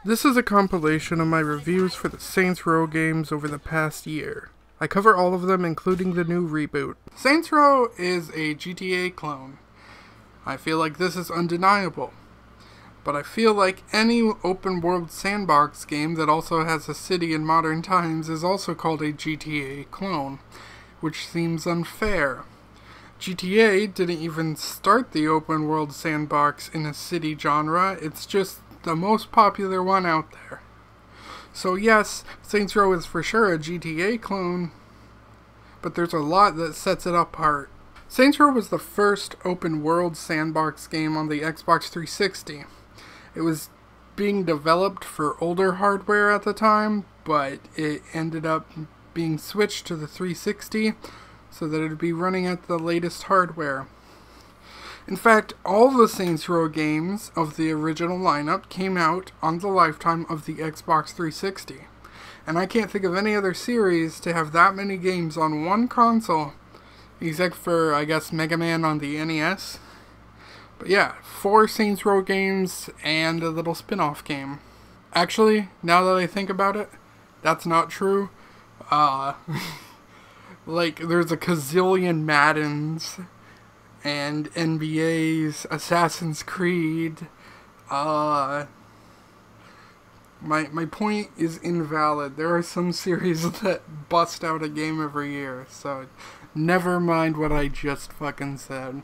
This is a compilation of my reviews for the Saints Row games over the past year. I cover all of them, including the new reboot. Saints Row is a GTA clone. I feel like this is undeniable. But I feel like any open world sandbox game that also has a city in modern times is also called a GTA clone, which seems unfair. GTA didn't even start the open world sandbox in a city genre, it's just the most popular one out there. So yes, Saints Row is for sure a GTA clone, but there's a lot that sets it apart. Saints Row was the first open world sandbox game on the Xbox 360. It was being developed for older hardware at the time, but it ended up being switched to the 360 so that it would be running at the latest hardware. In fact, all the Saints Row games of the original lineup came out on the lifetime of the Xbox 360. And I can't think of any other series to have that many games on one console, except for, I guess, Mega Man on the NES. But yeah, 4 Saints Row games and a little spin-off game. Actually, now that I think about it, that's not true. Like, there's a gazillion Maddens and NBA's, Assassin's Creed. My point is invalid. There are some series that bust out a game every year, so never mind what I just fucking said.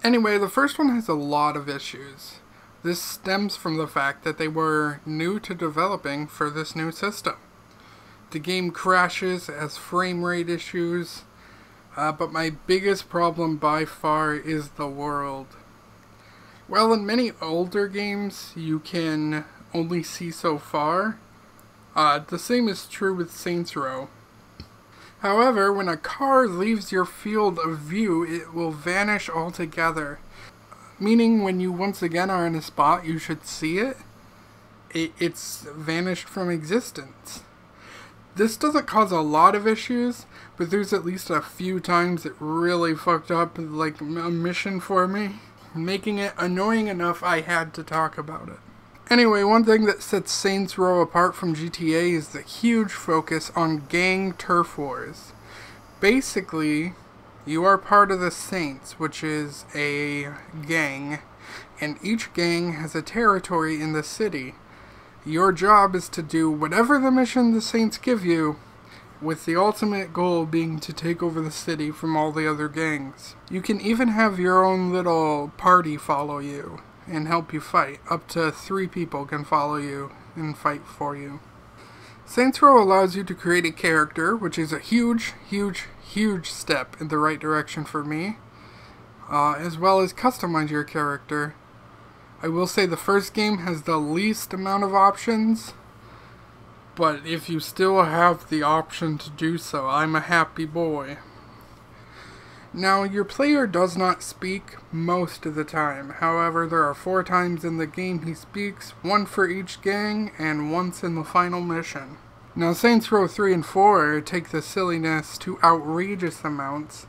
Anyway, the first one has a lot of issues. This stems from the fact that they were new to developing for this new system. The game crashes, has frame rate issues, but my biggest problem by far is the world. Well, in many older games, you can only see so far. The same is true with Saints Row. However, when a car leaves your field of view, it will vanish altogether. Meaning, when you once again are in a spot you should see it, it's vanished from existence. This doesn't cause a lot of issues, but there's at least a few times it really fucked up like a mission for me, making it annoying enough I had to talk about it. Anyway, one thing that sets Saints Row apart from GTA is the huge focus on gang turf wars. Basically, you are part of the Saints, which is a gang, and each gang has a territory in the city. Your job is to do whatever the mission the Saints give you, with the ultimate goal being to take over the city from all the other gangs. You can even have your own little party follow you and help you fight. Up to 3 people can follow you and fight for you. Saints Row allows you to create a character, which is a huge step in the right direction for me, as well as customize your character. I will say the first game has the least amount of options, but if you still have the option to do so, I'm a happy boy. Now, your player does not speak most of the time. However, there are 4 times in the game he speaks, 1 for each gang, and once in the final mission. Now, Saints Row 3 and 4 take the silliness to outrageous amounts,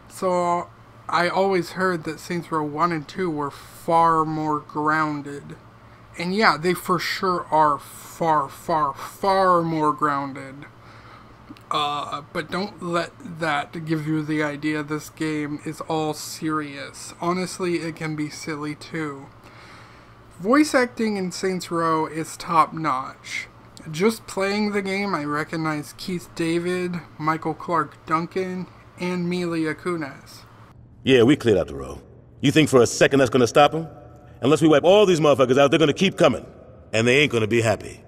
so I always heard that Saints Row 1 and 2 were far more grounded. And yeah, they for sure are far more grounded. But don't let that give you the idea this game is all serious. Honestly, it can be silly too. Voice acting in Saints Row is top notch. Just playing the game, I recognize Keith David, Michael Clark Duncan, and Mila Kunis. Yeah, we cleared out the road. You think for a second that's gonna stop them? Unless we wipe all these motherfuckers out, they're gonna keep coming. And they ain't gonna be happy.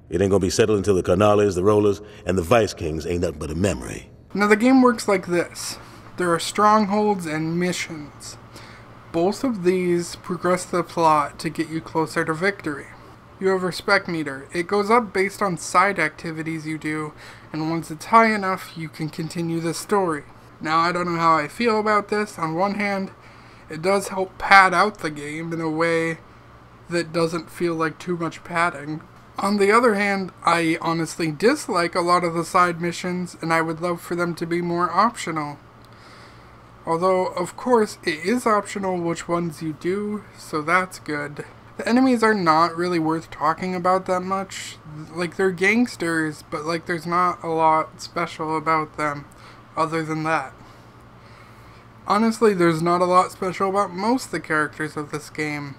It ain't gonna be settled until the Canales, the Rollers, and the Vice Kings ain't nothing but a memory. Now the game works like this. There are strongholds and missions. Both of these progress the plot to get you closer to victory. You have a respect meter. It goes up based on side activities you do, and once it's high enough, you can continue the story. Now, I don't know how I feel about this. On one hand, it does help pad out the game in a way that doesn't feel like too much padding. On the other hand, I honestly dislike a lot of the side missions, and I would love for them to be more optional. Although, of course, it is optional which ones you do, so that's good. The enemies are not really worth talking about that much. Like, they're gangsters, but like there's not a lot special about them other than that. Honestly, there's not a lot special about most of the characters of this game.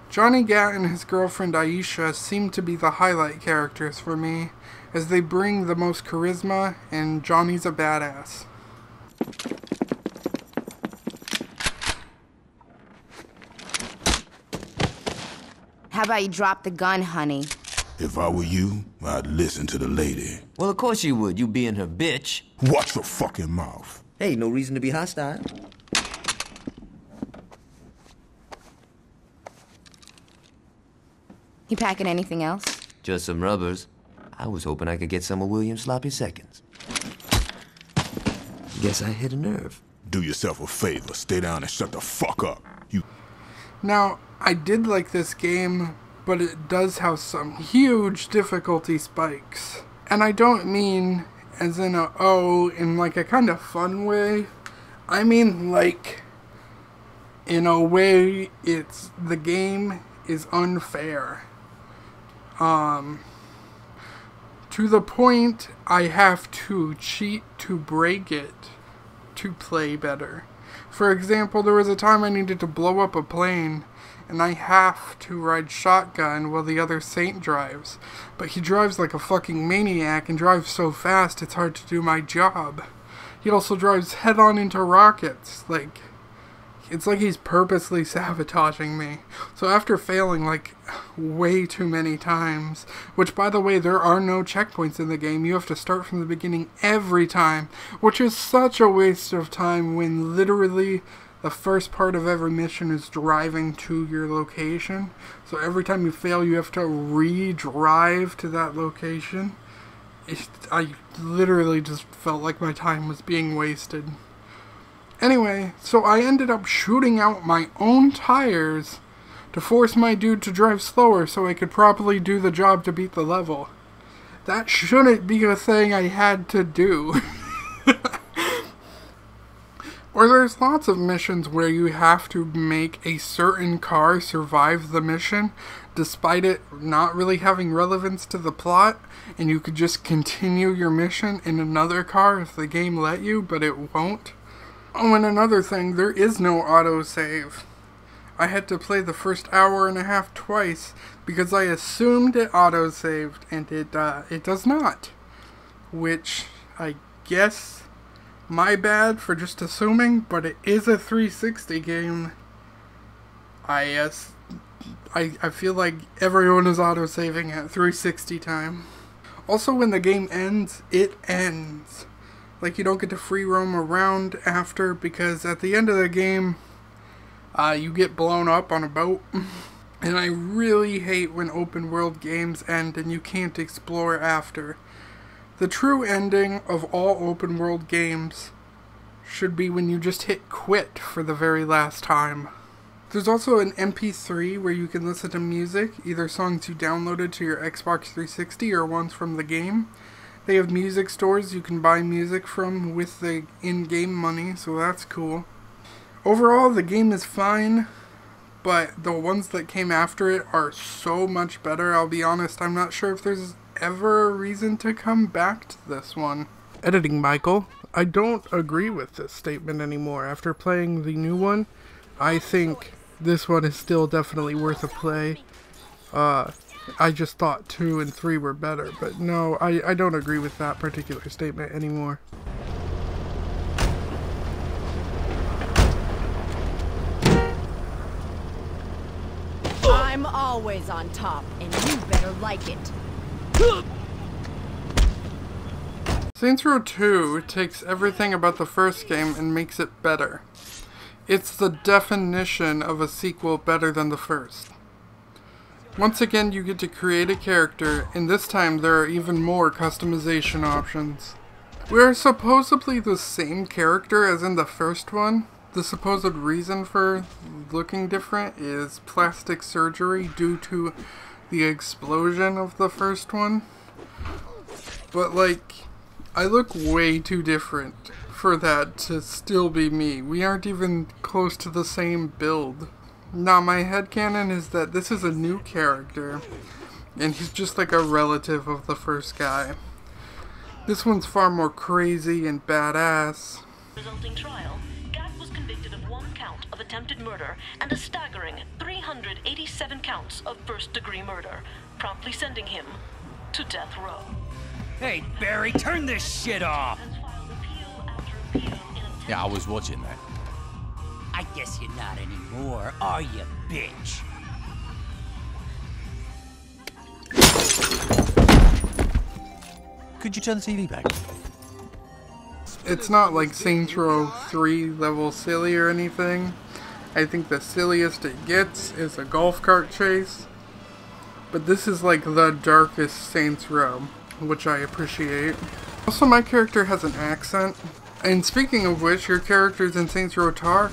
Johnny Gat and his girlfriend Aisha seem to be the highlight characters for me, as they bring the most charisma, and Johnny's a badass. How about you drop the gun, honey? If I were you, I'd listen to the lady. Well, of course you would, you being her bitch. Watch your fucking mouth. Hey, no reason to be hostile. You packing anything else? Just some rubbers. I was hoping I could get some of William's sloppy seconds. Guess I hit a nerve. Do yourself a favor, stay down and shut the fuck up. You. Now, I did like this game, but it does have some huge difficulty spikes. And I don't mean as in in like a kind of fun way. I mean like in a way the game is unfair. To the point I have to cheat to break it to play better. For example, there was a time I needed to blow up a plane, and I have to ride shotgun while the other Saint drives. But he drives like a fucking maniac and drives so fast it's hard to do my job. He also drives head-on into rockets. Like, it's like he's purposely sabotaging me. So after failing like way too many times, which by the way, there are no checkpoints in the game, you have to start from the beginning every time, which is such a waste of time when literally the first part of every mission is driving to your location. So every time you fail, you have to re-drive to that location. I literally just felt like my time was being wasted. Anyway, so I ended up shooting out my own tires to force my dude to drive slower so I could properly do the job to beat the level. That shouldn't be a thing I had to do. Or there's lots of missions where you have to make a certain car survive the mission, despite it not really having relevance to the plot, and you could just continue your mission in another car if the game let you, but it won't. Oh, and another thing, there is no autosave. I had to play the first hour and a half twice because I assumed it autosaved, and it does not. Which, I guess, my bad for just assuming, but it is a 360 game. I feel like everyone is autosaving at 360 time. Also, when the game ends, it ends. Like, you don't get to free roam around after, because at the end of the game, you get blown up on a boat. And I really hate when open world games end and you can't explore after. The true ending of all open world games should be when you just hit quit for the very last time. There's also an MP3 where you can listen to music, either songs you downloaded to your Xbox 360 or ones from the game. They have music stores you can buy music from with the in-game money, so that's cool. Overall, the game is fine, but the ones that came after it are so much better. I'll be honest, I'm not sure if there's ever a reason to come back to this one. Editing Michael, I don't agree with this statement anymore. After playing the new one, I think this one is still definitely worth a play. I just thought 2 and 3 were better, but no, I don't agree with that particular statement anymore. I'm always on top, and you better like it. Saints Row 2 takes everything about the first game and makes it better. It's the definition of a sequel better than the first. Once again, you get to create a character, and this time there are even more customization options. We are supposedly the same character as in the first one. The supposed reason for looking different is plastic surgery due to the explosion of the first one. But like, I look way too different for that to still be me. We aren't even close to the same build. Now, my headcanon is that this is a new character, and he's just like a relative of the first guy. This one's far more crazy and badass. Resulting trial, Gat was convicted of 1 count of attempted murder and a staggering 387 counts of first-degree murder, promptly sending him to death row. Hey, Barry, turn this shit off! Has filed appeal after appeal in a Yeah, I was watching that. I guess you're not anymore, are you, bitch? Could you turn the TV back? It's not like Saints Row 3 level silly or anything. I think the silliest it gets is a golf cart chase. But this is like the darkest Saints Row, which I appreciate. Also, my character has an accent. And speaking of which, your characters in Saints Row talk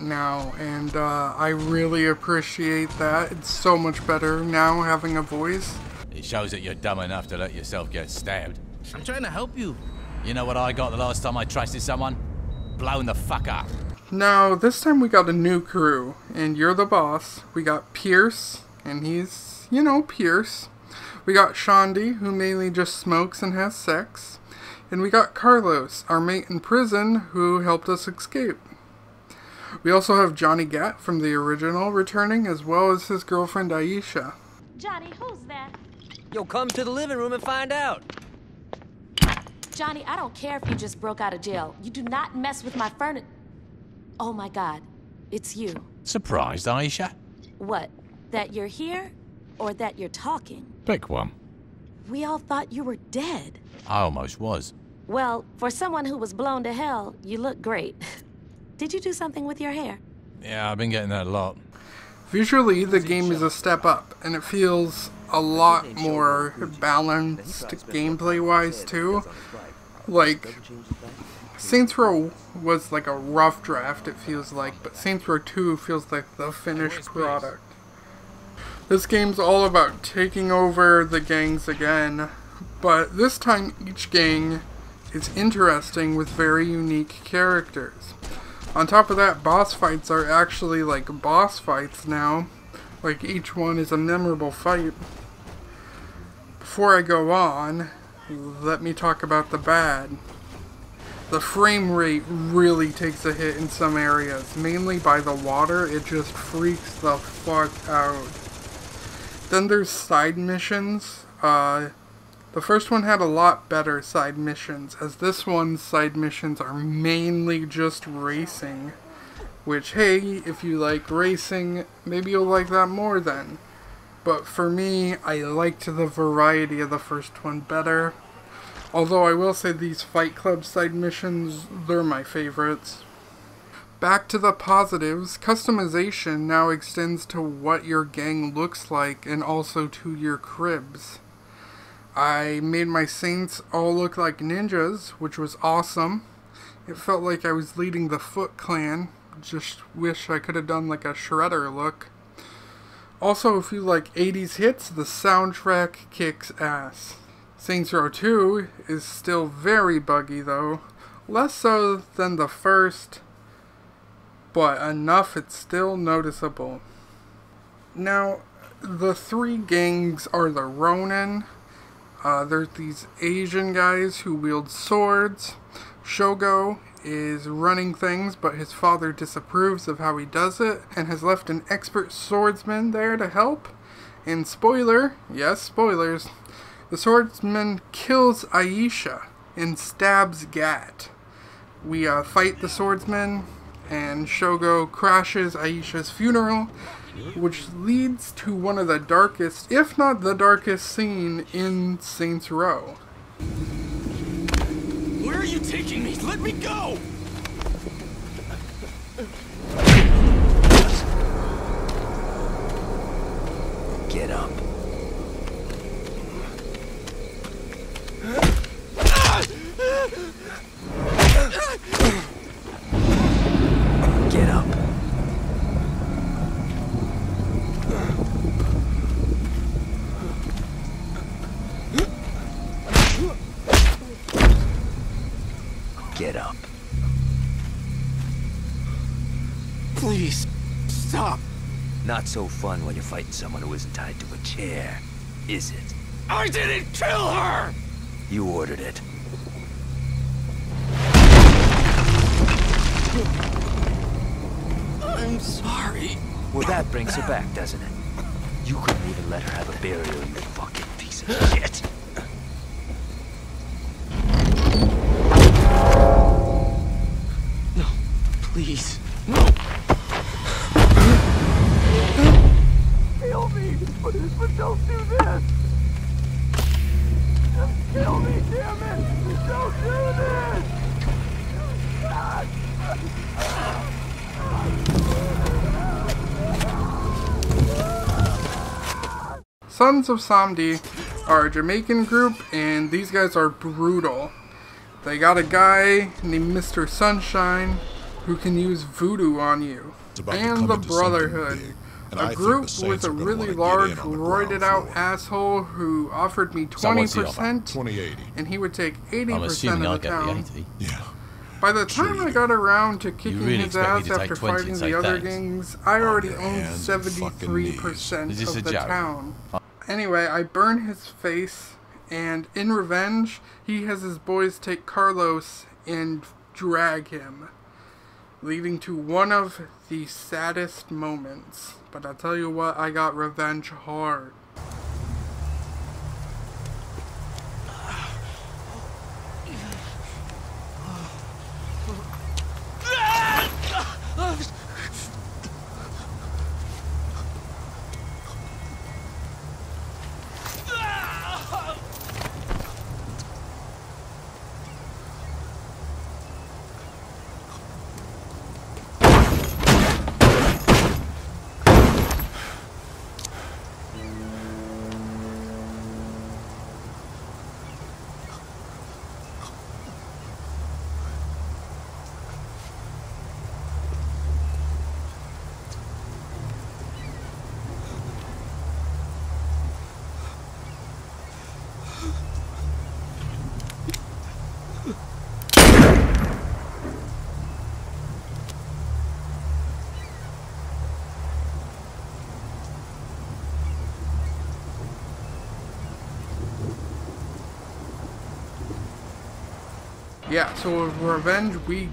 now, and I really appreciate that. It's so much better now having a voice. It shows that you're dumb enough to let yourself get stabbed. I'm trying to help you. You know what I got the last time I trusted someone? Blown the fuck up. Now, this time we got a new crew, and you're the boss. We got Pierce, and he's, you know, Pierce. We got Shandy, who mainly just smokes and has sex. And we got Carlos, our mate in prison, who helped us escape. We also have Johnny Gat from the original returning, as well as his girlfriend Aisha. Johnny, who's that? Yo, come to the living room and find out. Johnny, I don't care if you just broke out of jail. You do not mess with my furniture. Oh my God, it's you. Surprised, Aisha? What, that you're here or that you're talking? Pick one. We all thought you were dead. I almost was. Well, for someone who was blown to hell, you look great. Did you do something with your hair? Yeah, I've been getting that a lot. Visually, the game is a step up, and it feels a lot more balanced gameplay-wise, too. Like, Saints Row was like a rough draft, it feels like, but Saints Row 2 feels like the finished product. This game's all about taking over the gangs again, but this time each gang is interesting with very unique characters. On top of that, boss fights are actually like boss fights now. Like, each one is a memorable fight. Before I go on, let me talk about the bad. The frame rate really takes a hit in some areas, mainly by the water. It just freaks the fuck out. Then there's side missions. The first one had a lot better side missions, as this one's side missions are mainly just racing. Which, hey, if you like racing, maybe you'll like that more then. But for me, I liked the variety of the first one better. Although I will say these Fight Club side missions, they're my favorites. Back to the positives, customization now extends to what your gang looks like and also to your cribs. I made my Saints all look like ninjas, which was awesome. It felt like I was leading the Foot Clan. Just wish I could have done like a Shredder look. Also, if you like 80s hits, the soundtrack kicks ass. Saints Row 2 is still very buggy though. Less so than the first, but enough it's still noticeable. Now, the 3 gangs are the Ronin. There's these Asian guys who wield swords. Shogo is running things, but his father disapproves of how he does it and has left an expert swordsman there to help. And spoiler, yes, spoilers, the swordsman kills Aisha and stabs Gat. We fight the swordsman, and Shogo crashes Aisha's funeral, which leads to one of the darkest, if not the darkest scene in Saints Row. Where are you taking me? Let me go! Get up. Get up. Get up. Please, stop. Not so fun when you're fighting someone who isn't tied to a chair, is it? I didn't kill her! You ordered it. I'm sorry. Well, that brings her back, doesn't it? You couldn't even let her have a burial, you fucking piece of shit. No, please. No! Kill me! But don't do this! Just kill me, damn it! Don't do this! Sons of Samdi are a Jamaican group, and these guys are brutal. They got a guy named Mr. Sunshine who can use voodoo on you. And the Brotherhood, a group with a really large, roided out asshole who offered me 20%, and he would take 80% of the town. Yeah. By the time I got around to kicking his ass after fighting the other gangs, I already owned 73% of the town. Anyway, I burn his face, and in revenge, he has his boys take Carlos and drag him, leading to one of the saddest moments. But I'll tell you what, I got revenge hard. Yeah, so with revenge, we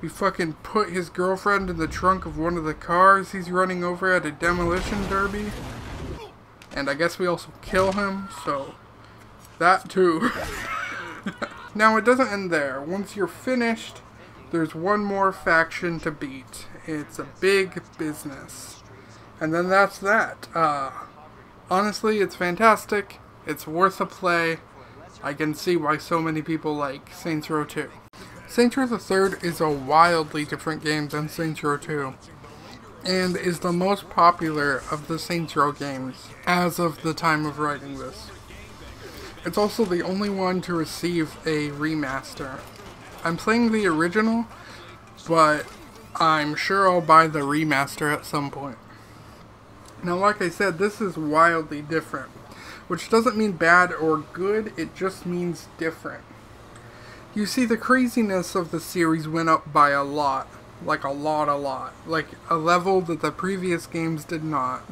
fucking put his girlfriend in the trunk of one of the cars he's running over at a demolition derby. And I guess we also kill him, so that too. Now, it doesn't end there. Once you're finished, there's one more faction to beat. It's a big business. And then that's that. Honestly, it's fantastic. It's worth a play. I can see why so many people like Saints Row 2. Saints Row the Third is a wildly different game than Saints Row 2, and is the most popular of the Saints Row games as of the time of writing this. It's also the only one to receive a remaster. I'm playing the original, but I'm sure I'll buy the remaster at some point. Now, like I said, this is wildly different. Which doesn't mean bad or good, it just means different. You see, the craziness of the series went up by a lot. Like a lot. Like a level that the previous games did not.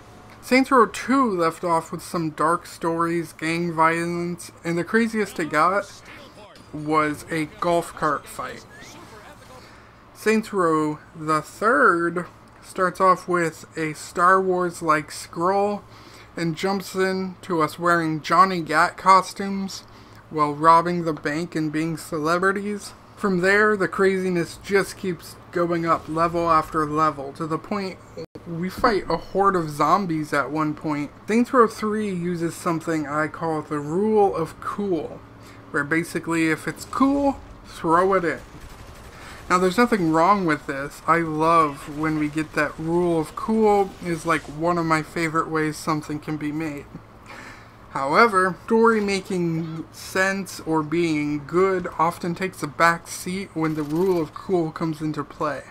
Saints Row 2 left off with some dark stories, gang violence, and the craziest it got was a golf cart fight. Saints Row the Third starts off with a Star Wars-like scroll, and jumps in to us wearing Johnny Gat costumes while robbing the bank and being celebrities. From there, the craziness just keeps going up level after level, to the point we fight a horde of zombies at one point. Saints Row 3 uses something I call the rule of cool, where basically if it's cool, throw it in. Now, there's nothing wrong with this. I love when we get that rule of cool. Is like one of my favorite ways something can be made. However, story making sense or being good often takes a back seat when the rule of cool comes into play.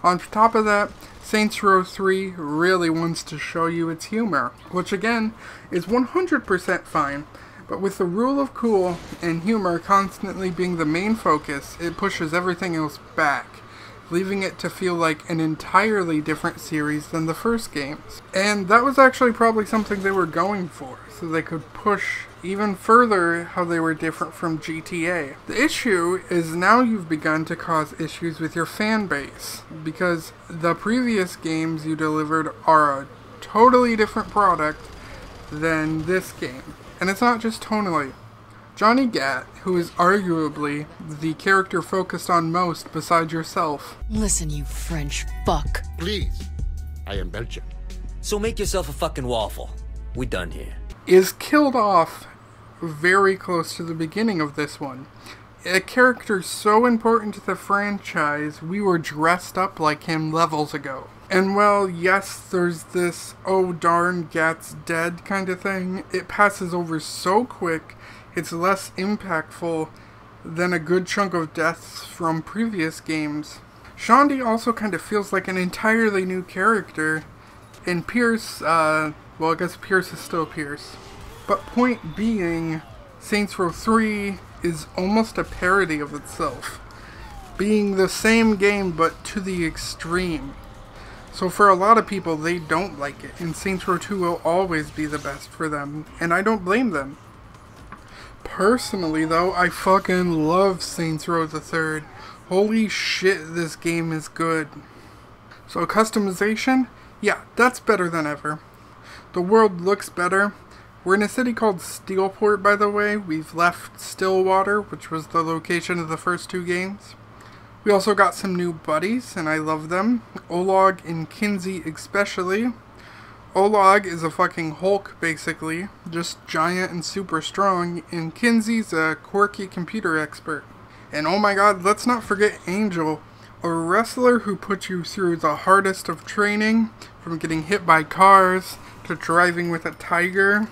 On top of that, Saints Row 3 really wants to show you its humor, which again is 100% fine. But with the rule of cool and humor constantly being the main focus, it pushes everything else back. leaving it to feel like an entirely different series than the first games. And that was actually probably something they were going for, so they could push even further how they were different from GTA. The issue is now you've begun to cause issues with your fan base, because the previous games you delivered are a totally different product than this game. And it's not just tonally. Johnny Gat, who is arguably the character focused on most besides yourself. Listen, you French fuck. Please. I am Belgian. So make yourself a fucking waffle. We done here. Is killed off very close to the beginning of this one. A character so important to the franchise, we were dressed up like him levels ago. And well, yes, there's this, oh darn, Gat's dead kind of thing. It passes over so quick, it's less impactful than a good chunk of deaths from previous games. Shondi also kind of feels like an entirely new character, and Pierce, well, I guess Pierce is still Pierce. But point being, Saints Row 3 is almost a parody of itself, being the same game but to the extreme. So for a lot of people, they don't like it, and Saints Row 2 will always be the best for them, and I don't blame them. Personally though, I fucking love Saints Row the 3rd. Holy shit, this game is good. So customization? Yeah, that's better than ever. The world looks better. We're in a city called Steelport, by the way. We've left Stillwater, which was the location of the first two games. We also got some new buddies, and I love them. Oleg and Kinsey especially. Oleg is a fucking Hulk, basically. Just giant and super strong. And Kinsey's a quirky computer expert. And oh my god, let's not forget Angel. A wrestler who puts you through the hardest of training. From getting hit by cars, to driving with a tiger.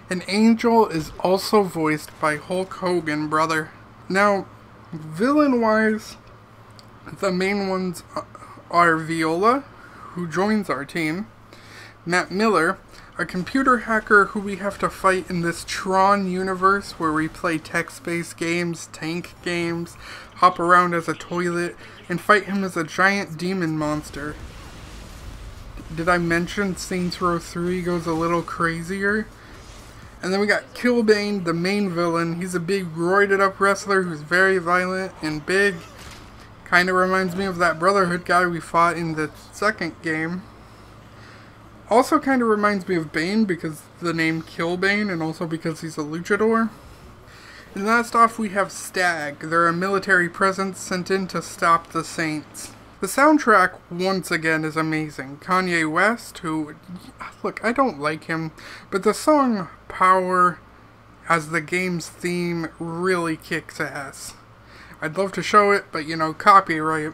And Angel is also voiced by Hulk Hogan, brother. Now, villain-wise, the main ones are Viola, who joins our team, Matt Miller, a computer hacker who we have to fight in this Tron universe where we play text-based games, tank games, hop around as a toilet, and fight him as a giant demon monster. Did I mention Saints Row 3 goes a little crazier? And then we got Killbane, the main villain. He's a big roided up wrestler who's very violent and big. Kinda reminds me of that Brotherhood guy we fought in the second game. Also kinda reminds me of Bane because the name Killbane, and also because he's a luchador. And last off we have Stag. They're a military presence sent in to stop the Saints. The soundtrack, once again, is amazing. Kanye West, who, look, I don't like him, but the song Power as the game's theme really kicks ass. I'd love to show it, but you know, copyright.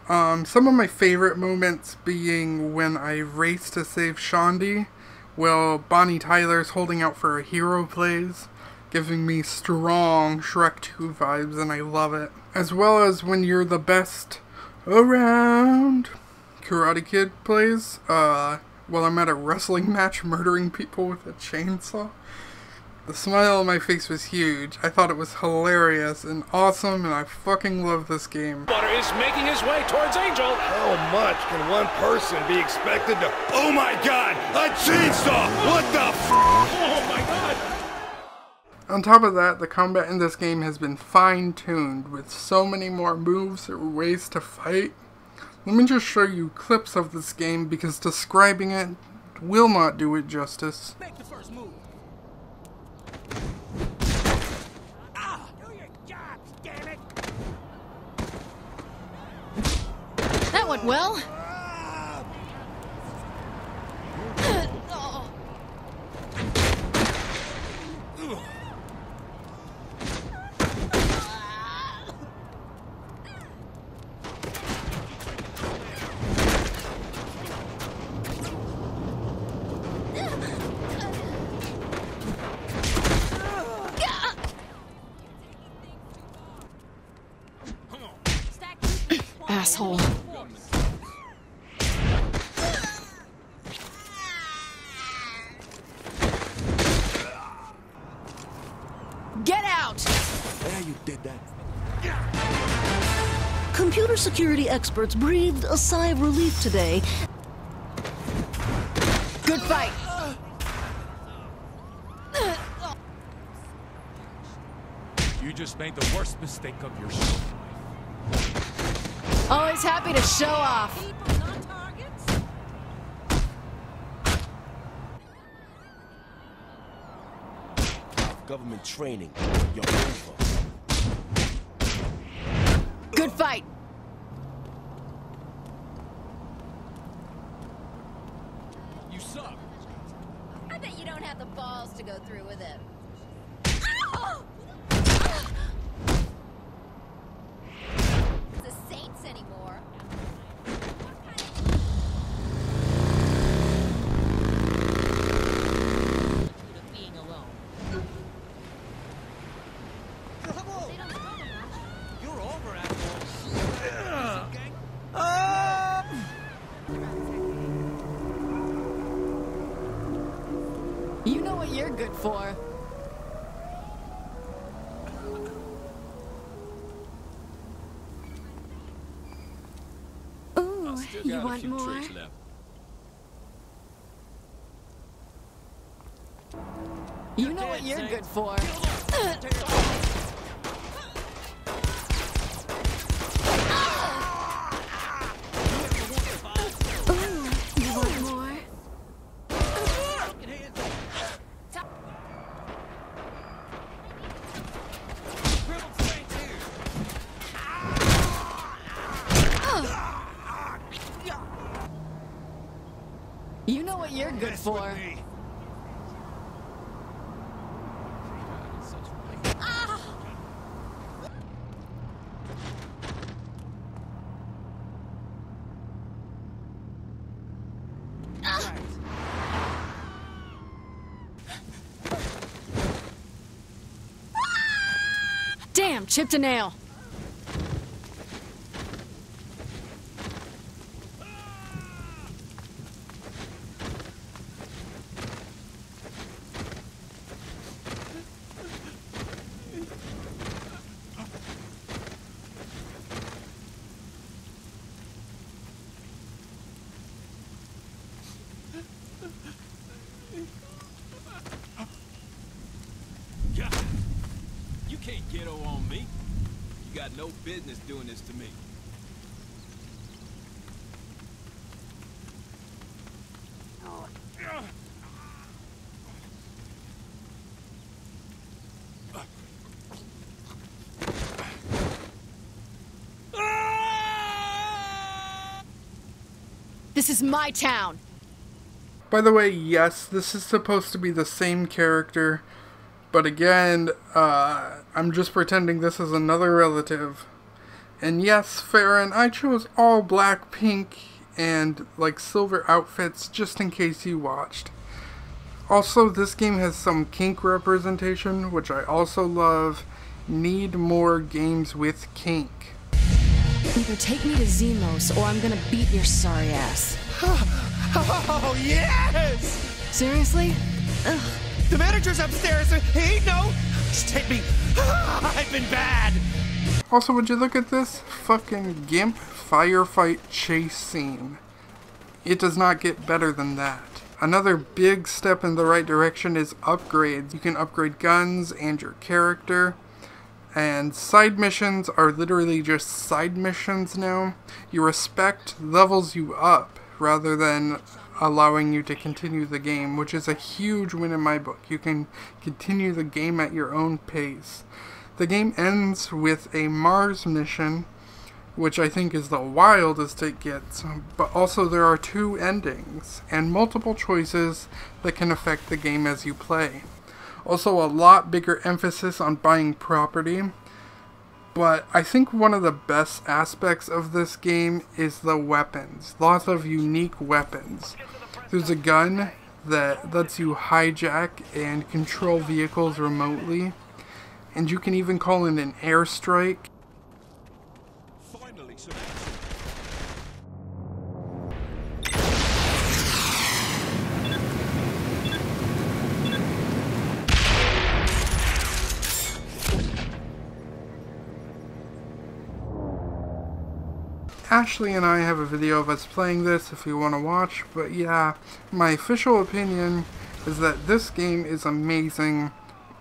Some of my favorite moments being when I race to save Shondi, while Bonnie Tyler's holding out for a hero plays, giving me strong Shrek 2 vibes, and I love it. As well as when you're the best around, Karate Kid plays, while I'm at a wrestling match murdering people with a chainsaw. The smile on my face was huge. I thought it was hilarious and awesome, and I fucking love this game. Butter is making his way towards Angel. How much can one person be expected to... Oh my god! A chainsaw! What the f***? Oh my god! On top of that, the combat in this game has been fine-tuned with so many more moves or ways to fight. Let me just show you clips of this game because describing it will not do it justice. Make the first move. Do your job, damn it! That went well. Asshole. Get out! There, you did that. Computer security experts breathed a sigh of relief today. Good fight. You just made the worst mistake of your life. Always happy to show off. Government training. You're over. Good fight. You suck. I bet you don't have the balls to go through with it. The Saints anymore. Being alone. You're over, asshole. You know what you're good for. Ooh, you want more? You know what you're good for. Ooh, you want more? You know what you're good for. Damn, chipped a nail. You can't get on me. You got no business doing this to me. This is my town. By the way, yes, this is supposed to be the same character, but again, I'm just pretending this is another relative. And yes, Farron, I chose all black, pink, and like silver outfits just in case you watched. Also, this game has some kink representation, which I also love. Need more games with kink. Either take me to Zemos, or I'm gonna beat your sorry ass. Oh, yes! Seriously? Ugh. The manager's upstairs. He no. Just take me. I've been bad. Also, would you look at this fucking GIMP firefight chase scene? It does not get better than that. Another big step in the right direction is upgrades. You can upgrade guns and your character. And side missions are literally just side missions now. Your respect levels you up rather than allowing you to continue the game, which is a huge win in my book. You can continue the game at your own pace. The game ends with a Mars mission, which I think is the wildest it gets, but also there are 2 endings and multiple choices that can affect the game as you play. Also, a lot bigger emphasis on buying property, but I think one of the best aspects of this game is the weapons. Lots of unique weapons. There's a gun that lets you hijack and control vehicles remotely, and you can even call in an airstrike. Finally, some Ashley and I have a video of us playing this if you want to watch, but yeah, my official opinion is that this game is amazing.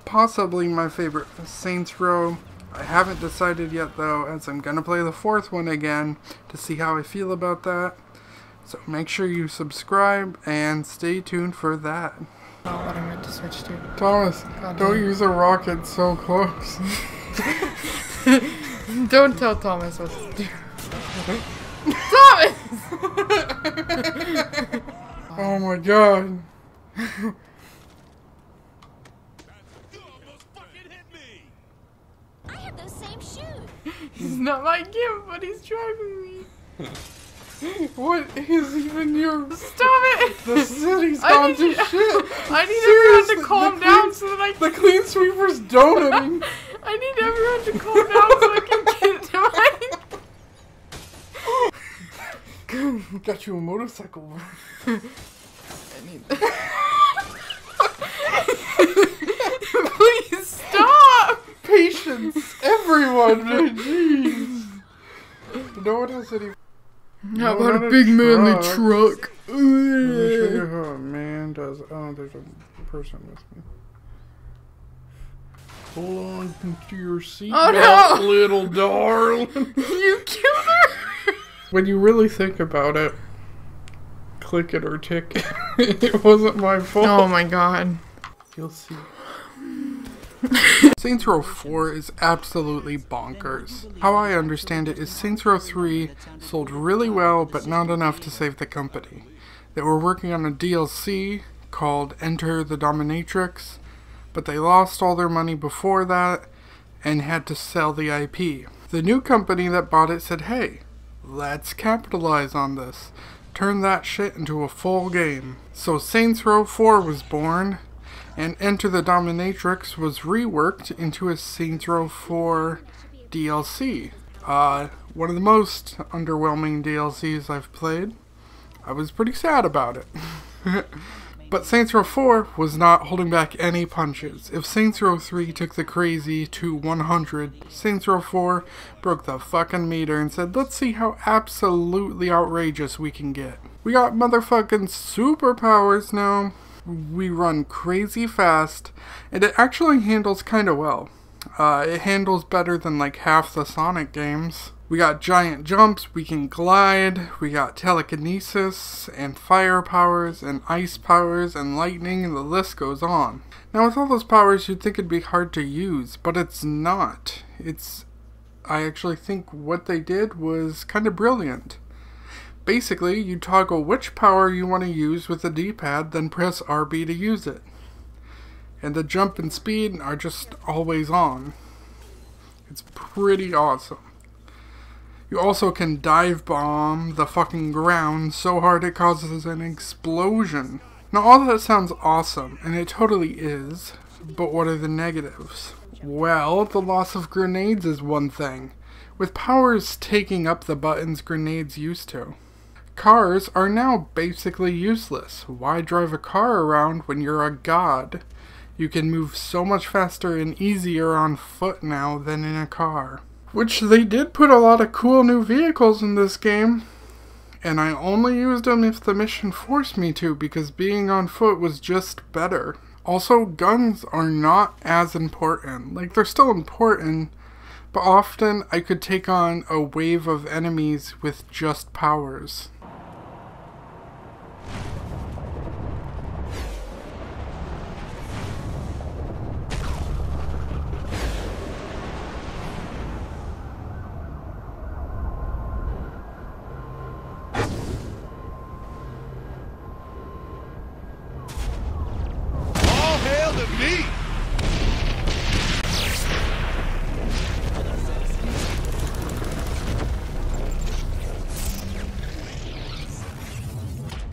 Possibly my favorite Saints Row. I haven't decided yet though, as I'm gonna play the 4th one again to see how I feel about that. So make sure you subscribe and stay tuned for that. Not what I meant to switch to. Thomas, don't use a rocket so close. Don't tell Thomas what to do. Thomas! Oh my god. I have those same shoes. He's not my gift, but he's driving me. What is even your... Stop it! The city's gone to shit. I need everyone to calm down so that I can... The clean sweeper's donating. I need everyone to calm down so I can get to my... Got you a motorcycle. I need... Please stop! Patience, everyone. Jeez. No one has any... How about a big manly truck? Let me show you how a man does. Oh, there's a person with me. Hold on to your seat, no. Little darling. You killed her. When you really think about it, click it or tick it. It wasn't my fault. Oh my god. You'll see. Saints Row 4 is absolutely bonkers. How I understand it is Saints Row 3 sold really well, but not enough to save the company. They were working on a DLC called Enter the Dominatrix, but they lost all their money before that and had to sell the IP. The new company that bought it said, hey, let's capitalize on this. Turn that shit into a full game. So Saints Row 4 was born, and Enter the Dominatrix was reworked into a Saints Row 4 DLC. One of the most underwhelming DLCs I've played. I was pretty sad about it. But Saints Row 4 was not holding back any punches. If Saints Row 3 took the crazy to 100, Saints Row 4 broke the fucking meter and said, let's see how absolutely outrageous we can get. We got motherfucking superpowers now. We run crazy fast, and it actually handles kinda well. It handles better than like half the Sonic games. We got giant jumps, we can glide, we got telekinesis, and fire powers, and ice powers, and lightning, and the list goes on. Now with all those powers you'd think it'd be hard to use, but it's not. I actually think what they did was kinda brilliant. Basically, you toggle which power you want to use with the D-pad, then press RB to use it. And the jump and speed are just always on. It's pretty awesome. You also can dive bomb the fucking ground so hard it causes an explosion. Now all that sounds awesome, and it totally is, but what are the negatives? Well, the loss of grenades is one thing, with powers taking up the buttons grenades used to. Cars are now basically useless. Why drive a car around when you're a god? You can move so much faster and easier on foot now than in a car. Which they did put a lot of cool new vehicles in this game. And I only used them if the mission forced me to, because being on foot was just better. Also, guns are not as important. Like, they're still important, but often I could take on a wave of enemies with just powers.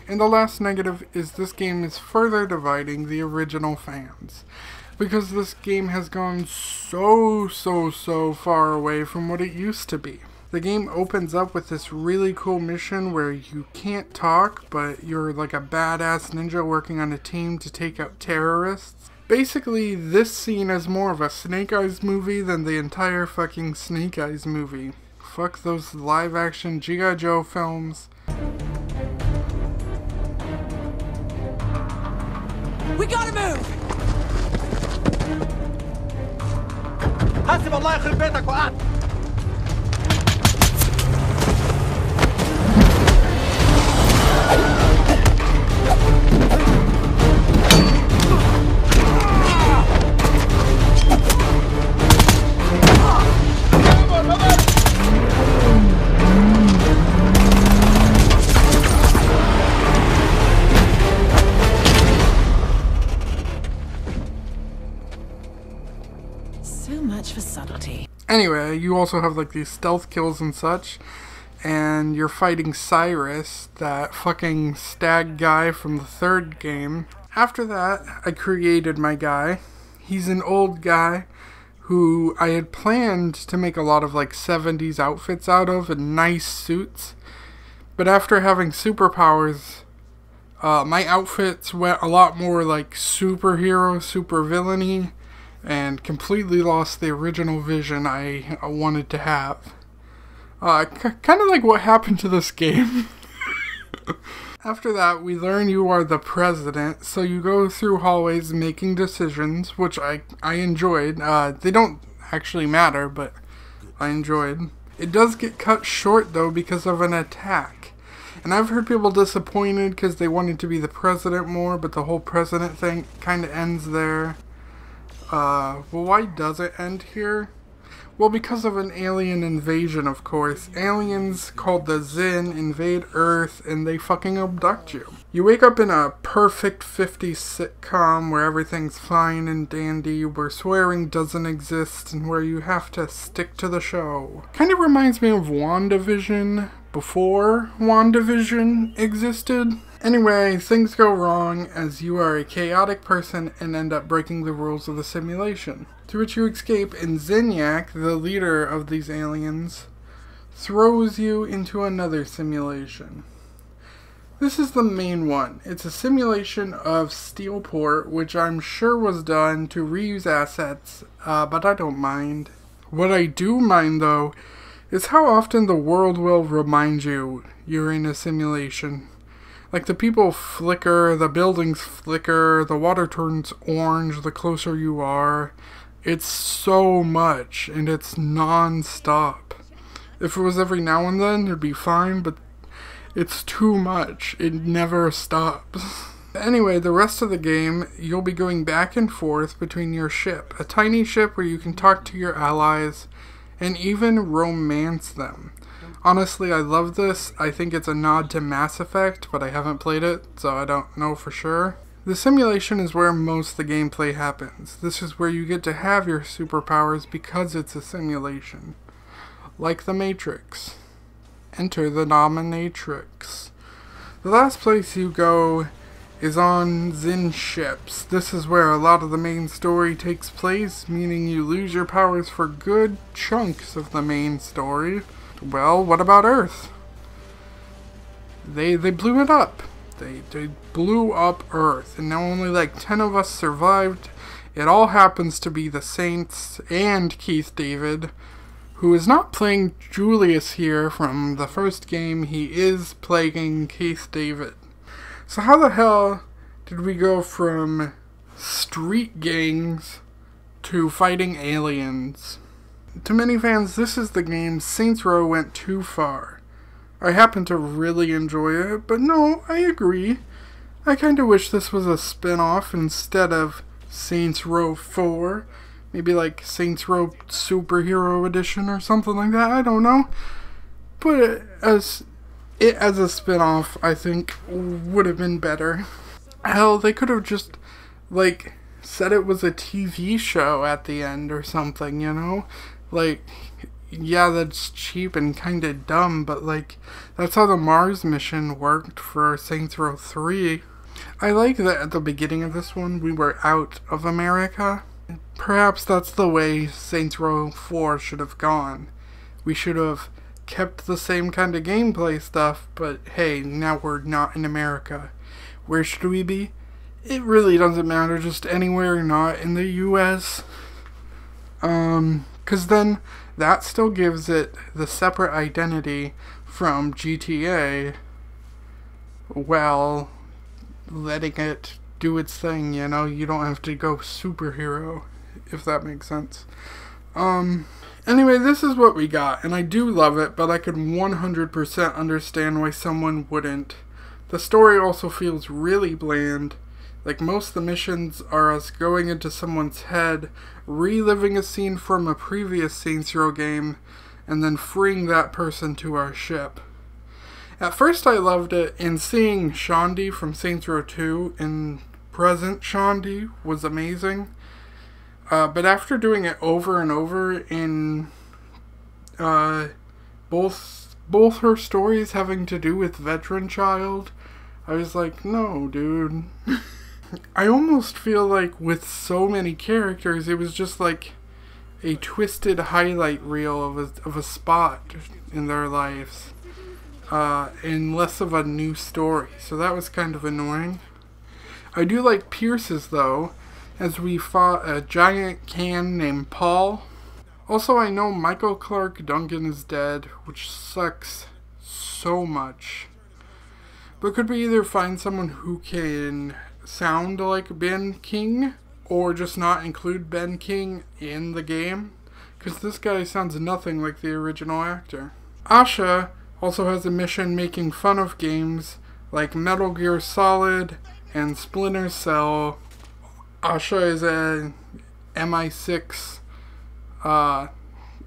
And the last negative is this game is further dividing the original fans, because this game has gone so far away from what it used to be. The game opens up with this really cool mission where you can't talk, but you're like a badass ninja working on a team to take out terrorists. Basically, this scene is more of a Snake Eyes movie than the entire fucking Snake Eyes movie. Fuck those live action G.I. Joe films. We gotta move! حسب الله يخرب بيتك وقعت. So much for subtlety. Anyway, you also have like these stealth kills and such, and you're fighting Cyrus, that fucking stag guy from the third game. After that, I created my guy. He's an old guy who I had planned to make a lot of like 70s outfits out of and nice suits. But after having superpowers, my outfits went a lot more like superhero, supervillainy, and completely lost the original vision I wanted to have. Kind of like what happened to this game. After that, we learn you are the president, so you go through hallways making decisions, which I enjoyed. They don't actually matter, but I enjoyed. It does get cut short, though, because of an attack. And I've heard people disappointed because they wanted to be the president more, but the whole president thing kind of ends there. Well, why does it end here? Well, because of an alien invasion, of course. Aliens called the Zin invade Earth and they fucking abduct you. You wake up in a perfect 50s sitcom where everything's fine and dandy, where swearing doesn't exist, and where you have to stick to the show. Kind of reminds me of WandaVision before WandaVision existed. Anyway, things go wrong as you are a chaotic person and end up breaking the rules of the simulation, to which you escape, and Zinyak, the leader of these aliens, throws you into another simulation. This is the main one. It's a simulation of Steelport, which I'm sure was done to reuse assets, but I don't mind. What I do mind, though, is how often the world will remind you you're in a simulation. Like, the people flicker, the buildings flicker, the water turns orange the closer you are. It's so much, and it's non-stop. If it was every now and then, it'd be fine, but it's too much. It never stops. Anyway, the rest of the game, you'll be going back and forth between your ship. A tiny ship where you can talk to your allies, and even romance them. Honestly, I love this. I think it's a nod to Mass Effect, but I haven't played it, so I don't know for sure. The simulation is where most of the gameplay happens. This is where you get to have your superpowers because it's a simulation. Like the Matrix. Enter the dominatrix. The last place you go is on Zin ships. This is where a lot of the main story takes place, meaning you lose your powers for good chunks of the main story. Well, what about Earth? They blew it up. They blew up Earth, and now only like 10 of us survived. It all happens to be the Saints and Keith David, who is not playing Julius here from the first game. He is playing Keith David. So how the hell did we go from street gangs to fighting aliens? To many fans, this is the game Saints Row went too far. I happen to really enjoy it, but no, I agree. I kinda wish this was a spin-off instead of Saints Row 4. Maybe like Saints Row Superhero Edition or something like that, I don't know. But as a spin-off, I think would have been better. Hell, they could have just, like, said it was a TV show at the end or something, you know? Like, yeah, that's cheap and kind of dumb, but, like, that's how the Mars mission worked for Saints Row 3. I like that at the beginning of this one, we were out of America. Perhaps that's the way Saints Row 4 should have gone. We should have kept the same kind of gameplay stuff, but hey, now we're not in America. Where should we be? It really doesn't matter, just anywhere not in the US. Because then that still gives it the separate identity from GTA while letting it do its thing, you know? You don't have to go superhero, if that makes sense. Anyway, this is what we got, and I do love it, but I could 100% understand why someone wouldn't. The story also feels really bland. Like, most of the missions are us going into someone's head, reliving a scene from a previous Saints Row game, and then freeing that person to our ship. At first I loved it, and seeing Shondi from Saints Row 2 in present Shondi was amazing. But after doing it over and over in both her stories having to do with veteran child, I was like, no, dude. I almost feel like with so many characters, it was just like a twisted highlight reel of a spot in their lives, and less of a new story. So that was kind of annoying. I do like Pierce's though, as we fought a giant can named Paul. Also, I know Michael Clark Duncan is dead, which sucks so much. But could we either find someone who can sound like Ben King, or just not include Ben King in the game? Because this guy sounds nothing like the original actor. Asha also has a mission making fun of games like Metal Gear Solid and Splinter Cell. Asha is a MI6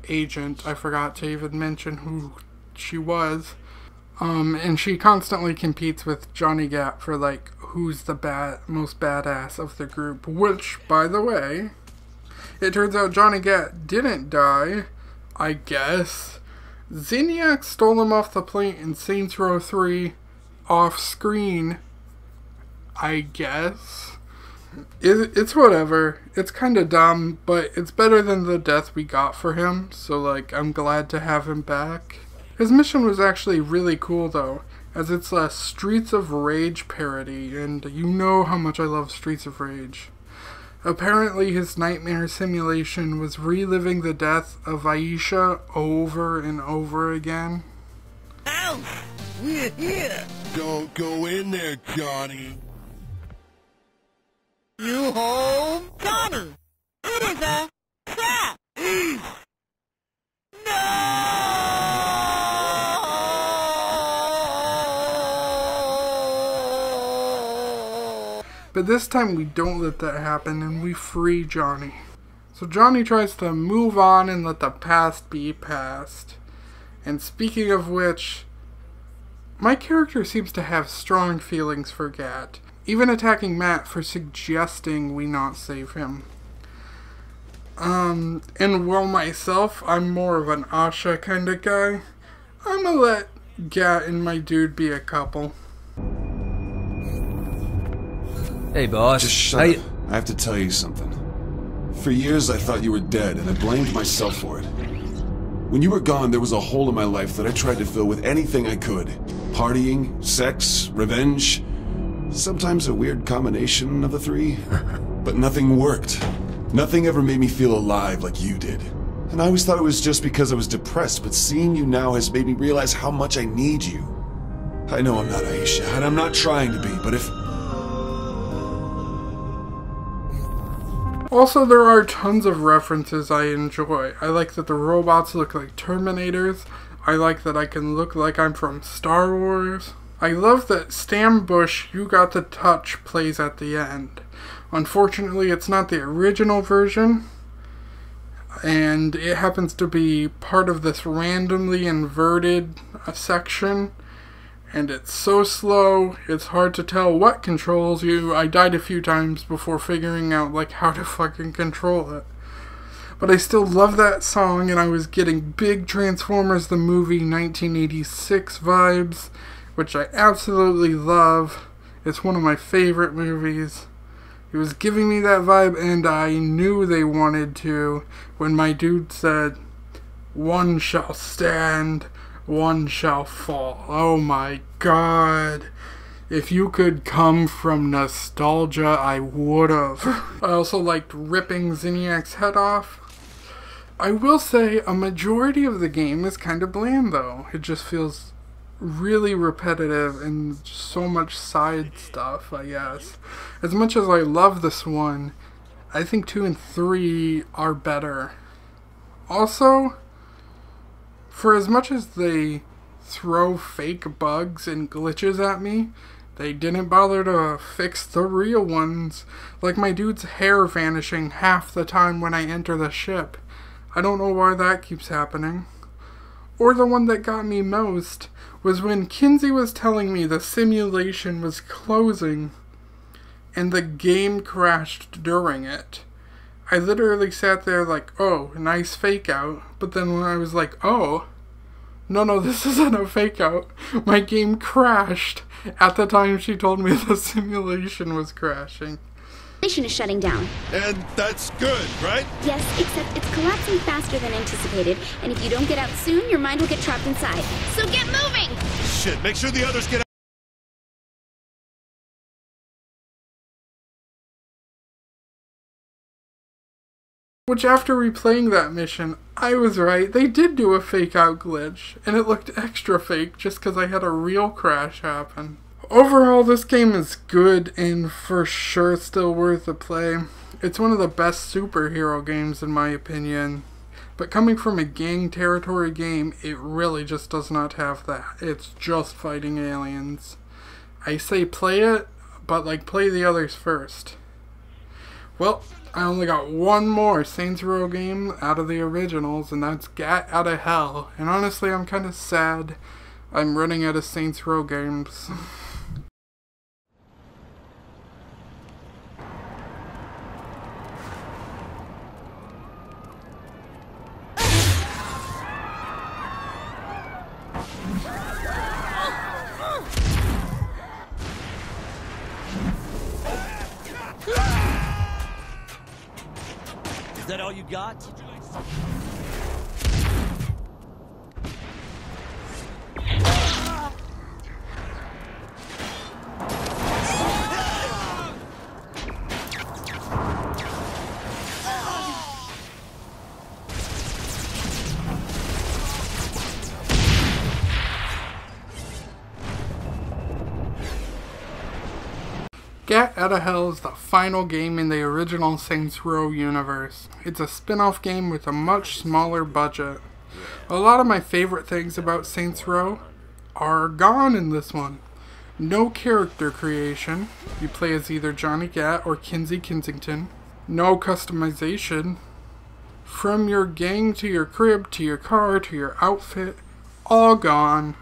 agent. I forgot to even mention who she was. And she constantly competes with Johnny Gat for, like, who's the most badass of the group. Which, by the way, it turns out Johnny Gat didn't die, I guess. Zinniac stole him off the plane in Saints Row 3 off screen, I guess. It's whatever. It's kind of dumb, but it's better than the death we got for him, so, like, I'm glad to have him back. His mission was actually really cool, though, as it's a Streets of Rage parody, and you know how much I love Streets of Rage. Apparently, his nightmare simulation was reliving the death of Aisha over and over again. Ow! Yeah. Don't go in there, Johnny. You home, Johnny! It is a trap! But this time we don't let that happen and we free Johnny. So Johnny tries to move on and let the past be past. And speaking of which, my character seems to have strong feelings for Gat, even attacking Matt for suggesting we not save him. And well, myself, I'm more of an Asha kind of guy. I'm gonna let Gat and my dude be a couple. Hey, boss. Just shut up. I have to tell you something. For years, I thought you were dead, and I blamed myself for it. When you were gone, there was a hole in my life that I tried to fill with anything I could. Partying, sex, revenge. Sometimes a weird combination of the three. But nothing worked. Nothing ever made me feel alive like you did. And I always thought it was just because I was depressed, but seeing you now has made me realize how much I need you. I know I'm not Aisha, and I'm not trying to be, but if... Also, there are tons of references I enjoy. I like that the robots look like Terminators. I like that I can look like I'm from Star Wars. I love that Stam Bush, You Got the Touch plays at the end. Unfortunately, it's not the original version, and it happens to be part of this randomly inverted section, and it's so slow, it's hard to tell what controls you. I died a few times before figuring out, like, how to fucking control it. But I still love that song, and I was getting big Transformers the movie 1986 vibes, which I absolutely love. It's one of my favorite movies. It was giving me that vibe, and I knew they wanted to when my dude said, "One shall stand, one shall fall." Oh my god. If you could come from nostalgia, I would've. I also liked ripping Zinniac's head off. I will say a majority of the game is kind of bland though. It just feels really repetitive and so much side stuff, I guess. As much as I love this one, I think 2 and 3 are better. Also, for as much as they throw fake bugs and glitches at me, they didn't bother to fix the real ones, like my dude's hair vanishing half the time when I enter the ship. I don't know why that keeps happening. Or the one that got me most was when Kinsey was telling me the simulation was closing and the game crashed during it. I literally sat there like, oh, nice fake out, but then when I was like, oh, no, this isn't a fake out. My game crashed at the time she told me the simulation was crashing. Station is shutting down. And that's good, right? Yes, except it's collapsing faster than anticipated, and if you don't get out soon, your mind will get trapped inside. So get moving! Shit, make sure the others get out. Which, after replaying that mission, I was right. They did do a fake out glitch, and it looked extra fake just because I had a real crash happen. Overall, this game is good and for sure still worth a play. It's one of the best superhero games in my opinion. But coming from a gang territory game, it really just does not have that. It's just fighting aliens. I say play it, but like play the others first. Well, I only got one more Saints Row game out of the originals, and that's Get Out of Hell. And honestly, I'm kind of sad I'm running out of Saints Row games. Is that all you got? Get Out of Hell is the final game in the original Saints Row universe. It's a spin-off game with a much smaller budget. A lot of my favorite things about Saints Row are gone in this one. No character creation. You play as either Johnny Gat or Kinsey Kensington. No customization. From your gang to your crib to your car to your outfit, all gone.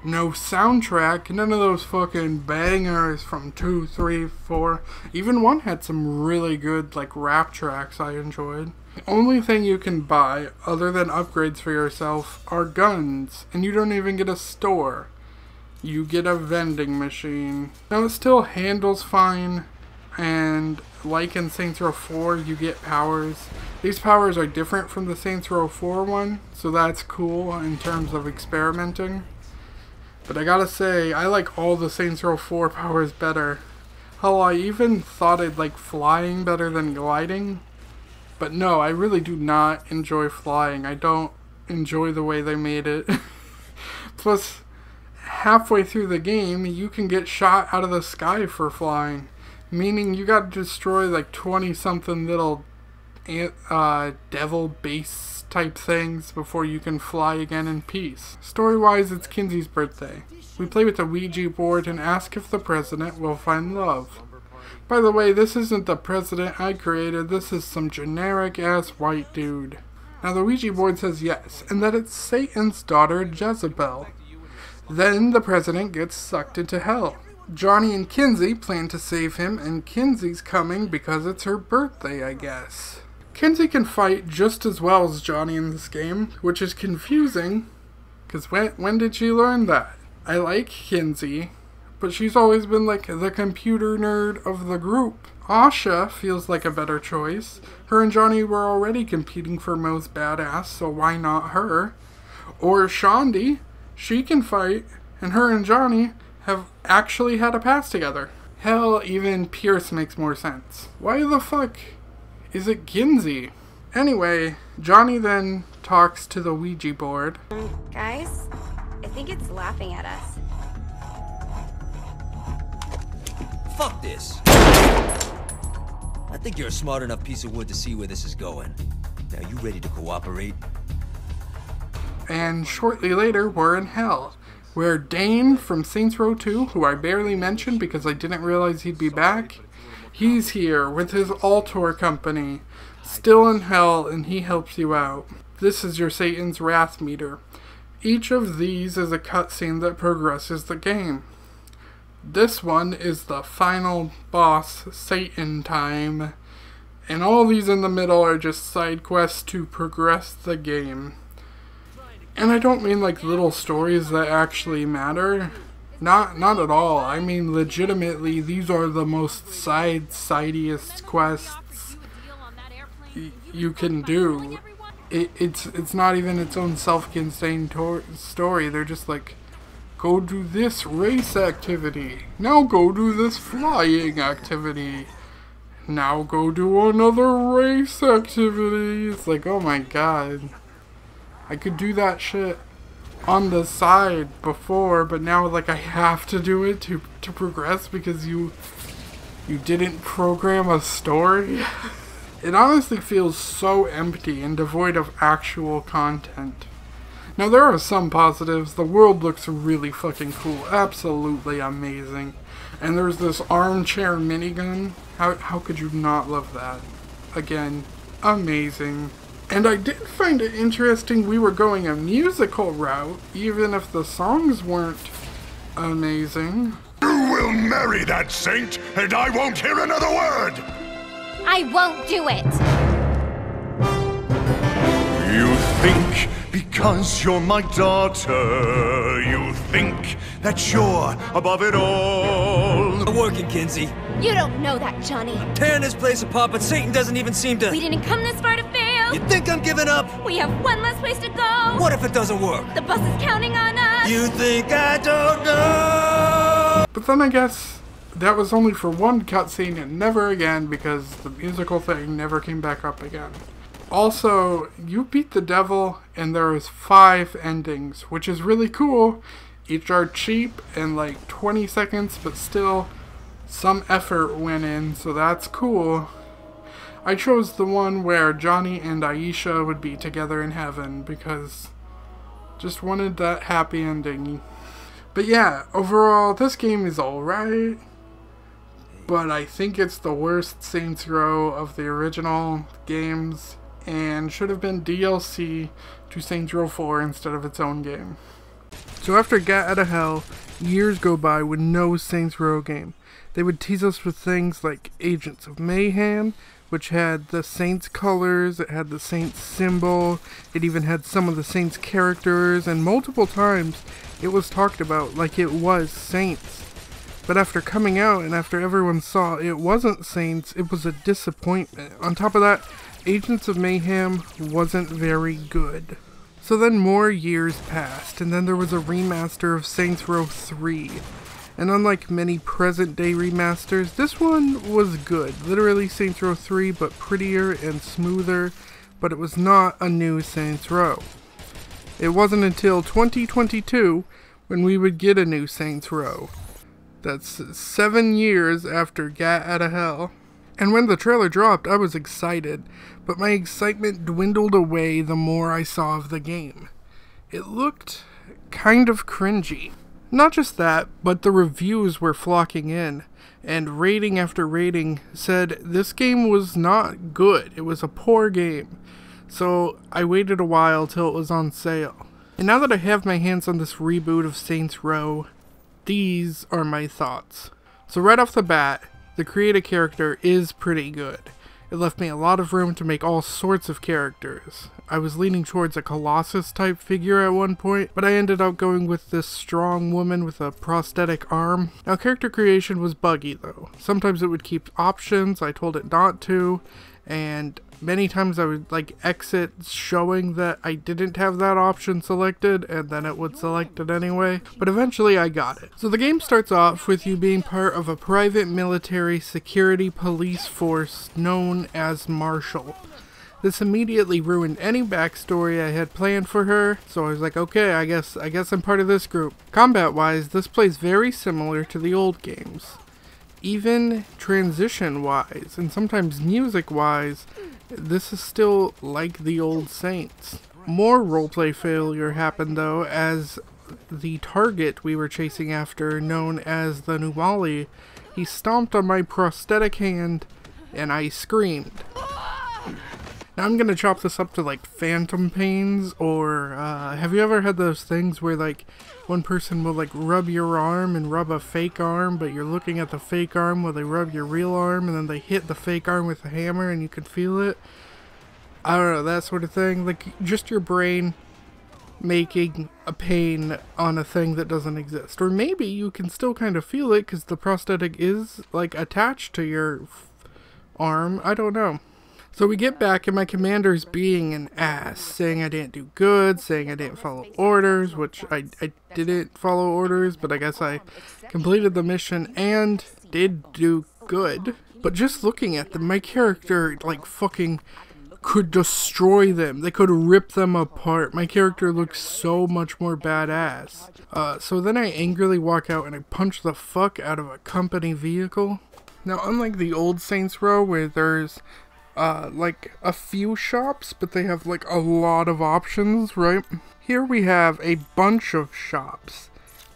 No soundtrack, none of those fucking bangers from 2, 3, 4. Even 1 had some really good like rap tracks I enjoyed. The only thing you can buy, other than upgrades for yourself, are guns. And you don't even get a store. You get a vending machine. Now it still handles fine. And like in Saints Row 4, you get powers. These powers are different from the Saints Row 4 one. So that's cool in terms of experimenting. But I gotta say, I like all the Saints Row 4 powers better. Hell, I even thought I'd like flying better than gliding. But no, I really do not enjoy flying. I don't enjoy the way they made it. Plus, halfway through the game, you can get shot out of the sky for flying. Meaning you gotta destroy like 20-something little devil base type things before you can fly again in peace. Story-wise, it's Kinsey's birthday. We play with a Ouija board and ask if the president will find love. By the way, this isn't the president I created, this is some generic-ass white dude. Now the Ouija board says yes, and that it's Satan's daughter Jezebel. Then the president gets sucked into hell. Johnny and Kinsey plan to save him, and Kinsey's coming because it's her birthday, I guess. Kinsey can fight just as well as Johnny in this game, which is confusing, because when did she learn that? I like Kinsey, but she's always been like the computer nerd of the group. Asha feels like a better choice. Her and Johnny were already competing for most badass, so why not her? Or Shaundi, she can fight, and her and Johnny have actually had a past together. Hell, even Pierce makes more sense. Why the fuck is it Kinsey? Anyway, Johnny then talks to the Ouija board. Guys, I think it's laughing at us. Fuck this. I think you're a smart enough piece of wood to see where this is going. Now, you ready to cooperate? And shortly later, we're in hell, where Dane from Saints Row 2, who I barely mentioned because I didn't realize he'd be back, he's here with his Altor company, still in hell, and he helps you out. This is your Satan's Wrath meter. Each of these is a cutscene that progresses the game. This one is the final boss, Satan time, and all these in the middle are just side quests to progress the game. And I don't mean like little stories that actually matter. Not at all. I mean legitimately, these are the most sideiest quests you can do. It's not even its own self-contained story. They're just like, go do this race activity. Now go do this flying activity. Now go do another race activity. It's like, oh my god. I could do that shit on the side before, but now like I have to do it to progress because you didn't program a story. It honestly feels so empty and devoid of actual content. Now there are some positives. The world looks really fucking cool. Absolutely amazing. And there's this armchair minigun. How could you not love that? Again, amazing. And I did find it interesting we were going a musical route, even if the songs weren't amazing. You will marry that saint, and I won't hear another word! I won't do it! You think because you're my daughter, you think that you're above it all. Not working, Kinsey. You don't know that, Johnny. Tearing this place apart, but Satan doesn't even seem to... We didn't come this far to fail. You think I'm giving up? We have one less place to go. What if it doesn't work? The bus is counting on us. You think I don't know? But then I guess that was only for one cutscene and never again, because the musical thing never came back up again. Also, you beat the devil and there is 5 endings, which is really cool. Each are cheap and like 20 seconds, but still some effort went in, so that's cool. I chose the one where Johnny and Aisha would be together in heaven because just wanted that happy ending. But yeah, overall this game is alright, but I think it's the worst Saints Row of the original games and should have been DLC to Saints Row 4 instead of its own game. So after Gat Out of Hell, years go by with no Saints Row game. They would tease us with things like Agents of Mayhem, which had the Saints colors, it had the Saints symbol, it even had some of the Saints characters, and multiple times it was talked about like it was Saints. But after coming out and after everyone saw it wasn't Saints, it was a disappointment. On top of that, Agents of Mayhem wasn't very good. So then more years passed, and then there was a remaster of Saints Row 3. And unlike many present-day remasters, this one was good. Literally Saints Row 3, but prettier and smoother, but it was not a new Saints Row. It wasn't until 2022 when we would get a new Saints Row. That's 7 years after Gat Out of Hell. And when the trailer dropped, I was excited, but my excitement dwindled away the more I saw of the game. It looked kind of cringy. Not just that, but the reviews were flocking in, and rating after rating said this game was not good, it was a poor game. So I waited a while till it was on sale. And now that I have my hands on this reboot of Saints Row, these are my thoughts. So right off the bat, the create a character is pretty good. It left me a lot of room to make all sorts of characters. I was leaning towards a Colossus type figure at one point, but I ended up going with this strong woman with a prosthetic arm. Now character creation was buggy though. Sometimes it would keep options I told it not to, and many times I would like exit showing that I didn't have that option selected, and then it would select it anyway, but eventually I got it. So the game starts off with you being part of a private military security police force known as Marshall. This immediately ruined any backstory I had planned for her, so I was like, okay, I guess I'm part of this group. Combat-wise, this plays very similar to the old games. Even transition-wise, and sometimes music-wise, this is still like the old Saints. More roleplay failure happened though, as the target we were chasing after, known as the Numali, he stomped on my prosthetic hand, and I screamed. Now I'm gonna chop this up to like phantom pains, or have you ever had those things where like one person will like rub your arm and rub a fake arm, but you're looking at the fake arm while they rub your real arm, and then they hit the fake arm with a hammer and you can feel it? I don't know, that sort of thing. Like just your brain making a pain on a thing that doesn't exist. Or maybe you can still kind of feel it because the prosthetic is like attached to your arm. I don't know. So we get back and my commander's being an ass, saying I didn't do good, saying I didn't follow orders, which I didn't follow orders, but I guess I completed the mission and did do good. But just looking at them, my character like fucking could destroy them. They could rip them apart. My character looks so much more badass. So then I angrily walk out and I punch the fuck out of a company vehicle. Now unlike the old Saints Row where there's like a few shops, but they have like a lot of options, right? Here we have a bunch of shops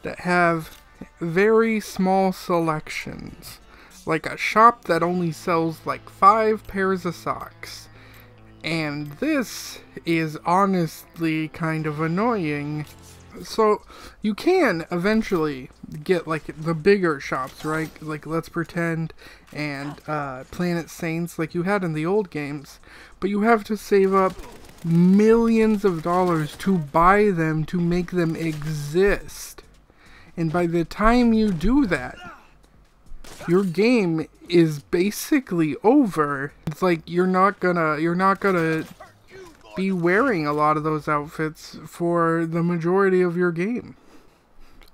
that have very small selections. Like a shop that only sells like 5 pairs of socks. And this is honestly kind of annoying. So you can eventually get like the bigger shops, right? Like Let's Pretend and Planet Saints like you had in the old games. But you have to save up millions of dollars to buy them, to make them exist. And by the time you do that, your game is basically over. It's like you're not gonna be wearing a lot of those outfits for the majority of your game.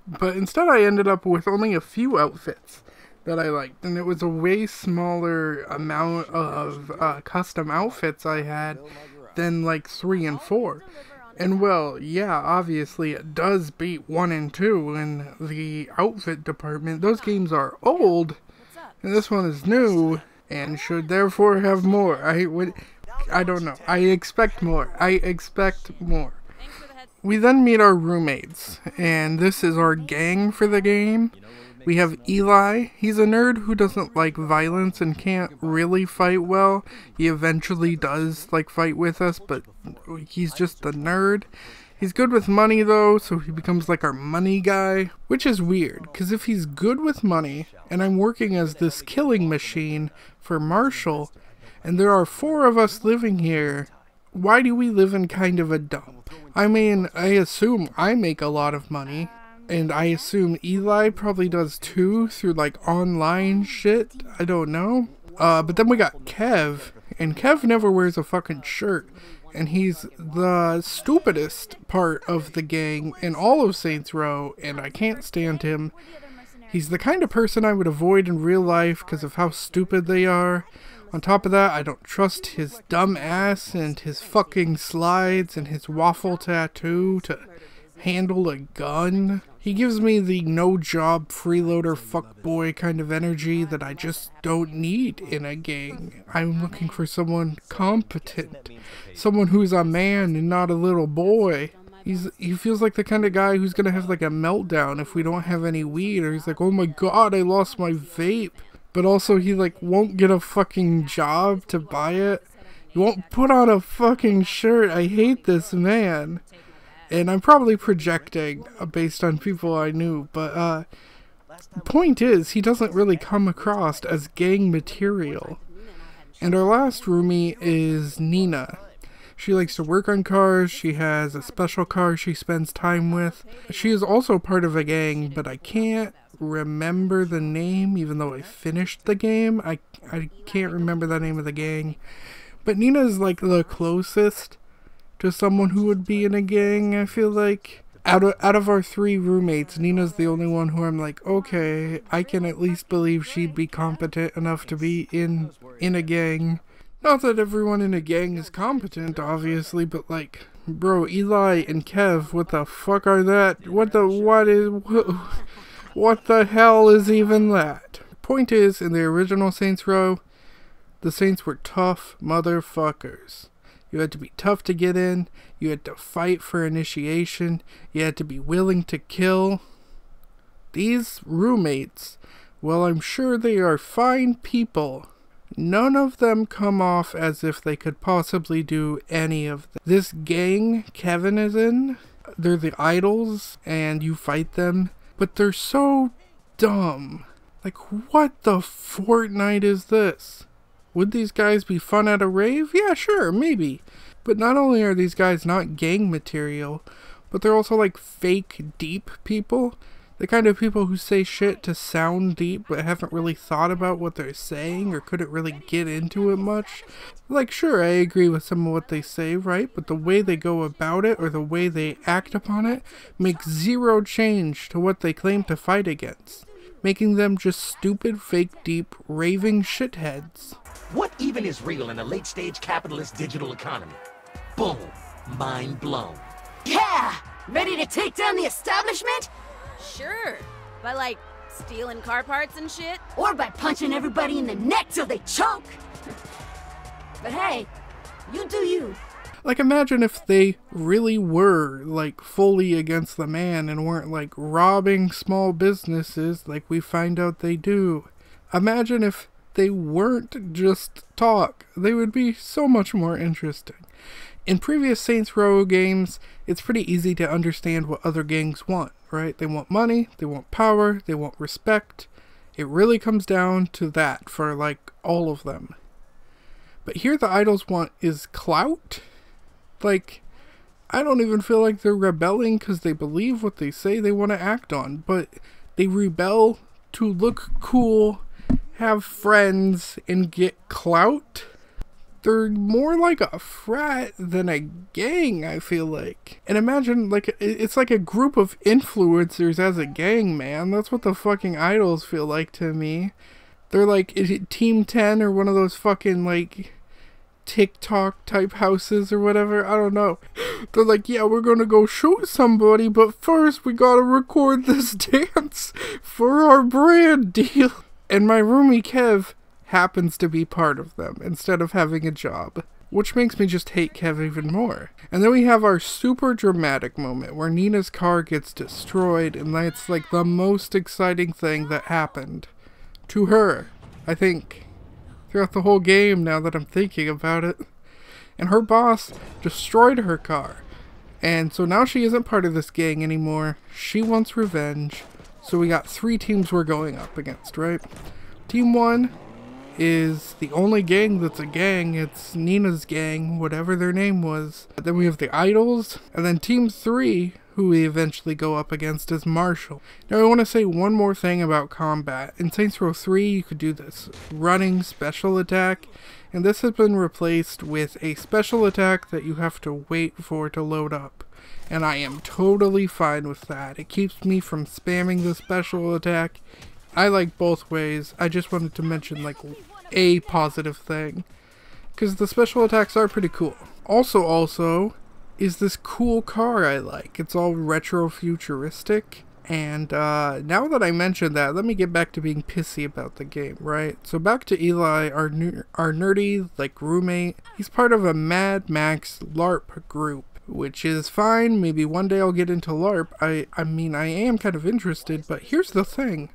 But instead I ended up with only a few outfits that I liked, and it was a way smaller amount of custom outfits I had than like 3 and 4. And well, yeah, obviously it does beat 1 and 2 in the outfit department. Those games are old, and this one is new, and should therefore have more. I don't know. I expect more. We then meet our roommates, and this is our gang for the game. We have Eli. He's a nerd who doesn't like violence and can't really fight well. He eventually does like fight with us, but he's just a nerd. He's good with money though, so he becomes like our money guy, which is weird, because if he's good with money, and I'm working as this killing machine for Marshall, and there are 4 of us living here, why do we live in kind of a dump? I mean, I assume I make a lot of money, and I assume Eli probably does too, through like online shit, I don't know. But then we got Kev, and Kev never wears a fucking shirt, and he's the stupidest part of the gang in all of Saints Row, and I can't stand him. He's the kind of person I would avoid in real life because of how stupid they are. On top of that, I don't trust his dumb ass and his fucking slides and his waffle tattoo to handle a gun. He gives me the no-job freeloader fuckboy kind of energy that I just don't need in a gang. I'm looking for someone competent. Someone who's a man and not a little boy. He feels like the kind of guy who's gonna have like a meltdown if we don't have any weed, or he's like, oh my god, I lost my vape. But also he like won't get a fucking job to buy it. He won't put on a fucking shirt. I hate this man. And I'm probably projecting based on people I knew, but the point is, he doesn't really come across as gang material. And our last roomie is Nina. She likes to work on cars, she has a special car she spends time with. She is also part of a gang, but I can't remember the name, even though I finished the game. I can't remember the name of the gang. But Nina is like the closest to someone who would be in a gang, I feel like. Out of our 3 roommates, Nina's the only one who I'm like, okay, I can at least believe she'd be competent enough to be in a gang. Not that everyone in a gang is competent, obviously, but like, bro, Eli and Kev, what the fuck are that? What the hell is even that? Point is, in the original Saints Row, the Saints were tough motherfuckers. You had to be tough to get in, you had to fight for initiation, you had to be willing to kill. These roommates, well, I'm sure they are fine people. None of them come off as if they could possibly do any of them. This gang Kevin is in, they're the idols, and you fight them, but they're so dumb. Like, what the Fortnite is this? Would these guys be fun at a rave? Yeah, sure, maybe. But not only are these guys not gang material, but they're also like fake deep people. The kind of people who say shit to sound deep but haven't really thought about what they're saying or couldn't really get into it much. Like, sure, I agree with some of what they say, right? But the way they go about it or the way they act upon it makes zero change to what they claim to fight against, making them just stupid, fake deep, raving shitheads. What even is real in a late-stage capitalist digital economy? Boom. Mind blown. Yeah! Ready to take down the establishment? Sure. By, like, stealing car parts and shit? Or by punching everybody in the neck till they choke! But hey, you do you. Like, imagine if they really were, like, fully against the man and weren't, like, robbing small businesses like we find out they do. Imagine if they weren't just talk. They would be so much more interesting. In previous Saints Row games, it's pretty easy to understand what other gangs want, right? They want money, they want power, they want respect. It really comes down to that for, like, all of them. But here the idols want is clout? Like, I don't even feel like they're rebelling because they believe what they say they want to act on, but they rebel to look cool, have friends, and get clout. They're more like a frat than a gang, I feel like. And imagine, like, it's like a group of influencers as a gang, man. That's what the fucking idols feel like to me. They're like, is it Team 10 or one of those fucking, like, TikTok type houses or whatever? I don't know. They're like, yeah, we're gonna go shoot somebody, but first we gotta record this dance for our brand deal. And my roomie Kev happens to be part of them instead of having a job, which makes me just hate Kev even more. And then we have our super dramatic moment where Nina's car gets destroyed, and that's like the most exciting thing that happened to her, I think, throughout the whole game now that I'm thinking about it. And her boss destroyed her car, and so now she isn't part of this gang anymore. She wants revenge. So we got 3 teams we're going up against, right? Team 1 is the only gang that's a gang. It's Nina's gang, whatever their name was. Then we have the idols, and then Team 3, who we eventually go up against, is Marshall. Now I want to say one more thing about combat. In Saints Row 3 you could do this running special attack, and this has been replaced with a special attack that you have to wait for to load up. And I am totally fine with that. It keeps me from spamming the special attack. I like both ways. I just wanted to mention, like, a positive thing, because the special attacks are pretty cool. Also is this cool car I like. It's all retro futuristic. And now that I mentioned that, let me get back to being pissy about the game, right? So back to Eli, our nerdy, like, roommate. He's part of a Mad Max LARP group, which is fine. Maybe one day I'll get into LARP. I mean, I am kind of interested, but here's the thing.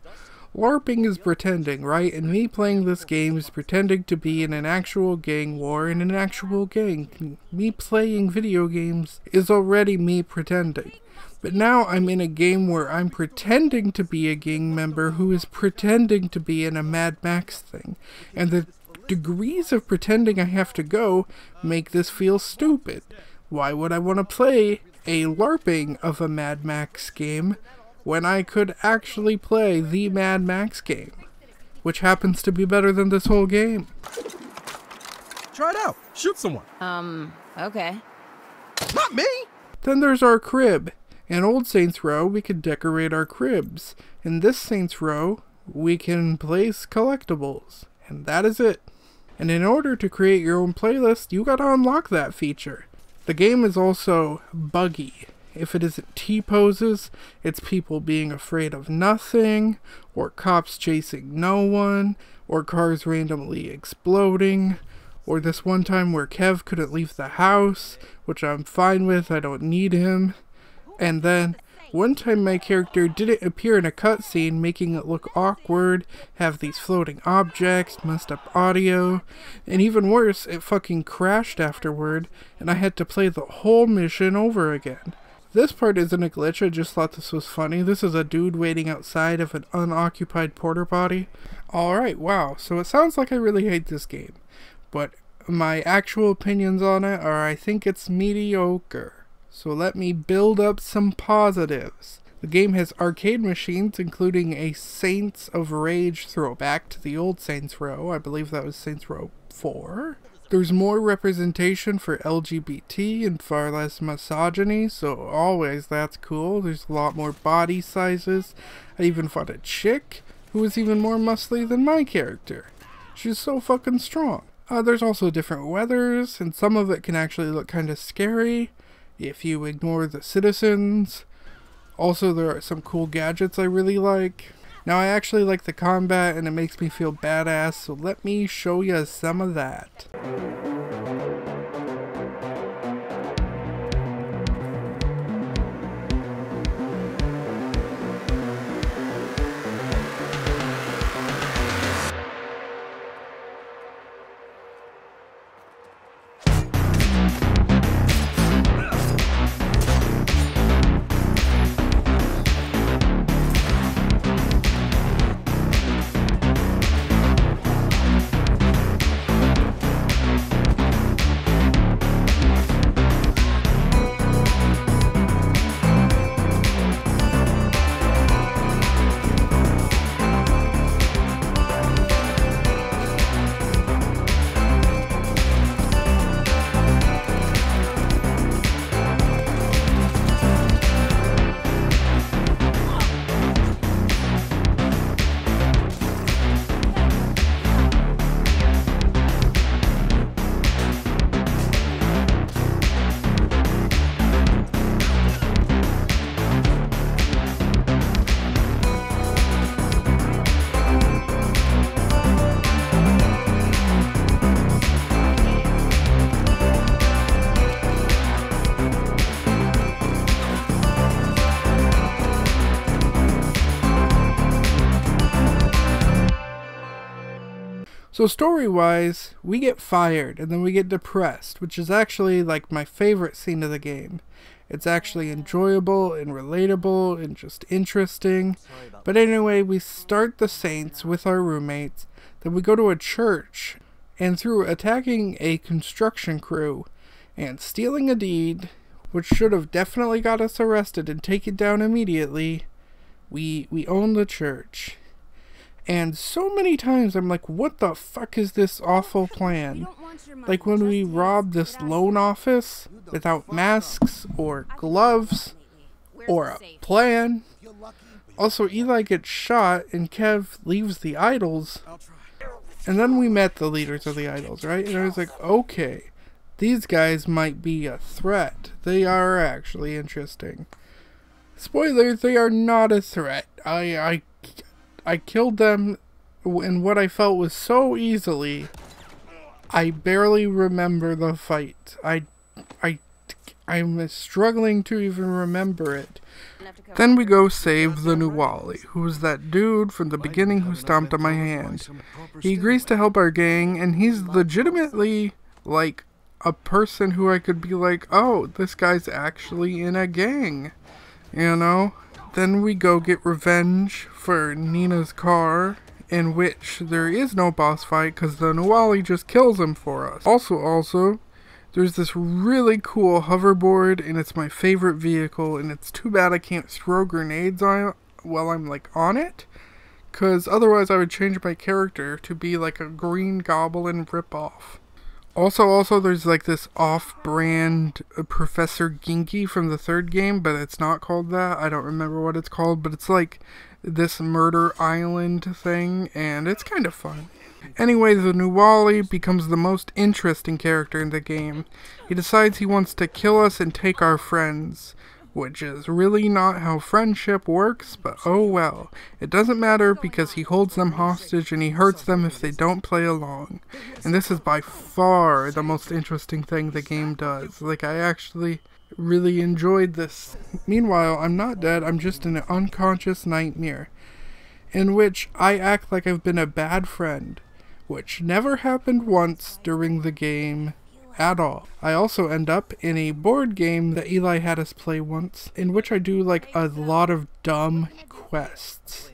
LARPing is pretending, right? And me playing this game is pretending to be in an actual gang war in an actual gang. Me playing video games is already me pretending. But now I'm in a game where I'm pretending to be a gang member who is pretending to be in a Mad Max thing. And the degrees of pretending I have to go make this feel stupid. Why would I want to play a LARPing of a Mad Max game when I could actually play the Mad Max game, which happens to be better than this whole game? Try it out. Shoot someone. Okay. Not me! Then there's our crib. In old Saints Row, we could decorate our cribs. In this Saints Row, we can place collectibles. And that is it. And in order to create your own playlist, you gotta unlock that feature. The game is also buggy. If it isn't T-poses, it's people being afraid of nothing, or cops chasing no one, or cars randomly exploding, or this one time where Kev couldn't leave the house, which I'm fine with, I don't need him. And then, one time my character didn't appear in a cutscene, making it look awkward, have these floating objects, messed up audio, and even worse, it fucking crashed afterward, and I had to play the whole mission over again. This part isn't a glitch, I just thought this was funny. This is a dude waiting outside of an unoccupied porta potty. Alright, wow, so it sounds like I really hate this game, but my actual opinions on it are I think it's mediocre. So let me build up some positives. The game has arcade machines, including a Saints of Rage throwback to the old Saints Row. I believe that was Saints Row 4. There's more representation for LGBT and far less misogyny, so always that's cool. There's a lot more body sizes. I even fought a chick who was even more muscly than my character. She's so fucking strong. There's also different weathers, and some of it can actually look kind of scary if you ignore the citizens. Also, there are some cool gadgets I really like. Now, I actually like the combat, and it makes me feel badass, so let me show you some of that. So story-wise, we get fired, and then we get depressed, which is actually like my favorite scene of the game. It's actually enjoyable and relatable and just interesting. But anyway, we start the Saints with our roommates, then we go to a church, and through attacking a construction crew and stealing a deed, which should have definitely got us arrested and taken down immediately, we own the church. And so many times I'm like, what the fuck is this awful plan? Like when we robbed this loan office without masks or gloves or a plan. Also, Eli gets shot and Kev leaves the idols. And then we met the leaders of the idols, right? And I was like, okay, these guys might be a threat. They are actually interesting. Spoilers, they are not a threat. I killed them in what I felt was so easily. I barely remember the fight. I'm struggling to even remember it. Then we go save the Nuwali, who was that dude from the beginning who stomped on my hand. He agrees to help our gang, and he's legitimately like a person who I could be like, oh, this guy's actually in a gang, you know? Then we go get revenge for Nina's car, in which there is no boss fight because the Nuwali just kills him for us. Also, there's this really cool hoverboard, and it's my favorite vehicle, and it's too bad I can't throw grenades on it while I'm like on it, because otherwise I would change my character to be like a Green Goblin ripoff. Also, there's like this off-brand Professor Ginky from the third game, but it's not called that. I don't remember what it's called, but it's like this murder island thing, and it's kind of fun. Anyway, the new Wally becomes the most interesting character in the game. He decides he wants to kill us and take our friends, which is really not how friendship works, but oh well. It doesn't matter because he holds them hostage and he hurts them if they don't play along. And this is by far the most interesting thing the game does. Like, I actually really enjoyed this. Meanwhile, I'm not dead, I'm just in an unconscious nightmare, in which I act like I've been a bad friend, which never happened once during the game at all. I also end up in a board game that Eli had us play once, in which I do like a lot of dumb quests.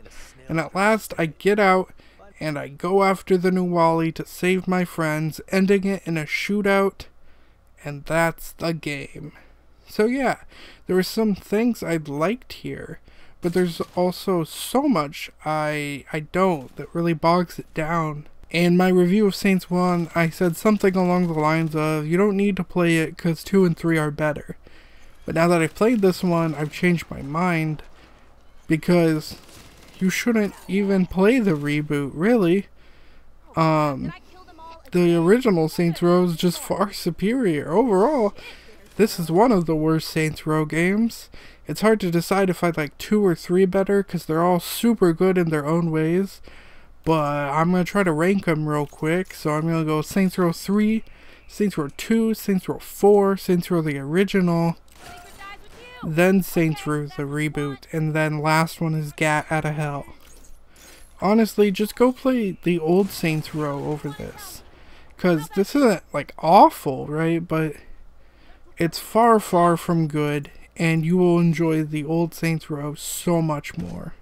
And at last I get out and I go after the new Wally to save my friends, ending it in a shootout, and that's the game. So yeah, there were some things I liked here, but there's also so much I don't that really bogs it down. In my review of Saints 1, I said something along the lines of, you don't need to play it because 2 and 3 are better. But now that I've played this one, I've changed my mind, because you shouldn't even play the reboot, really. The original Saints Row is just far superior. Overall, this is one of the worst Saints Row games. It's hard to decide if I like 2 or 3 better, because they're all super good in their own ways. But I'm going to try to rank them real quick. So I'm going to go Saints Row 3, Saints Row 2, Saints Row 4, Saints Row the original, then Saints Row the reboot, and then last one is Gat Outta Hell. Honestly, just go play the old Saints Row over this. Because this isn't like awful, right? But it's far, far from good, and you will enjoy the old Saints Row so much more.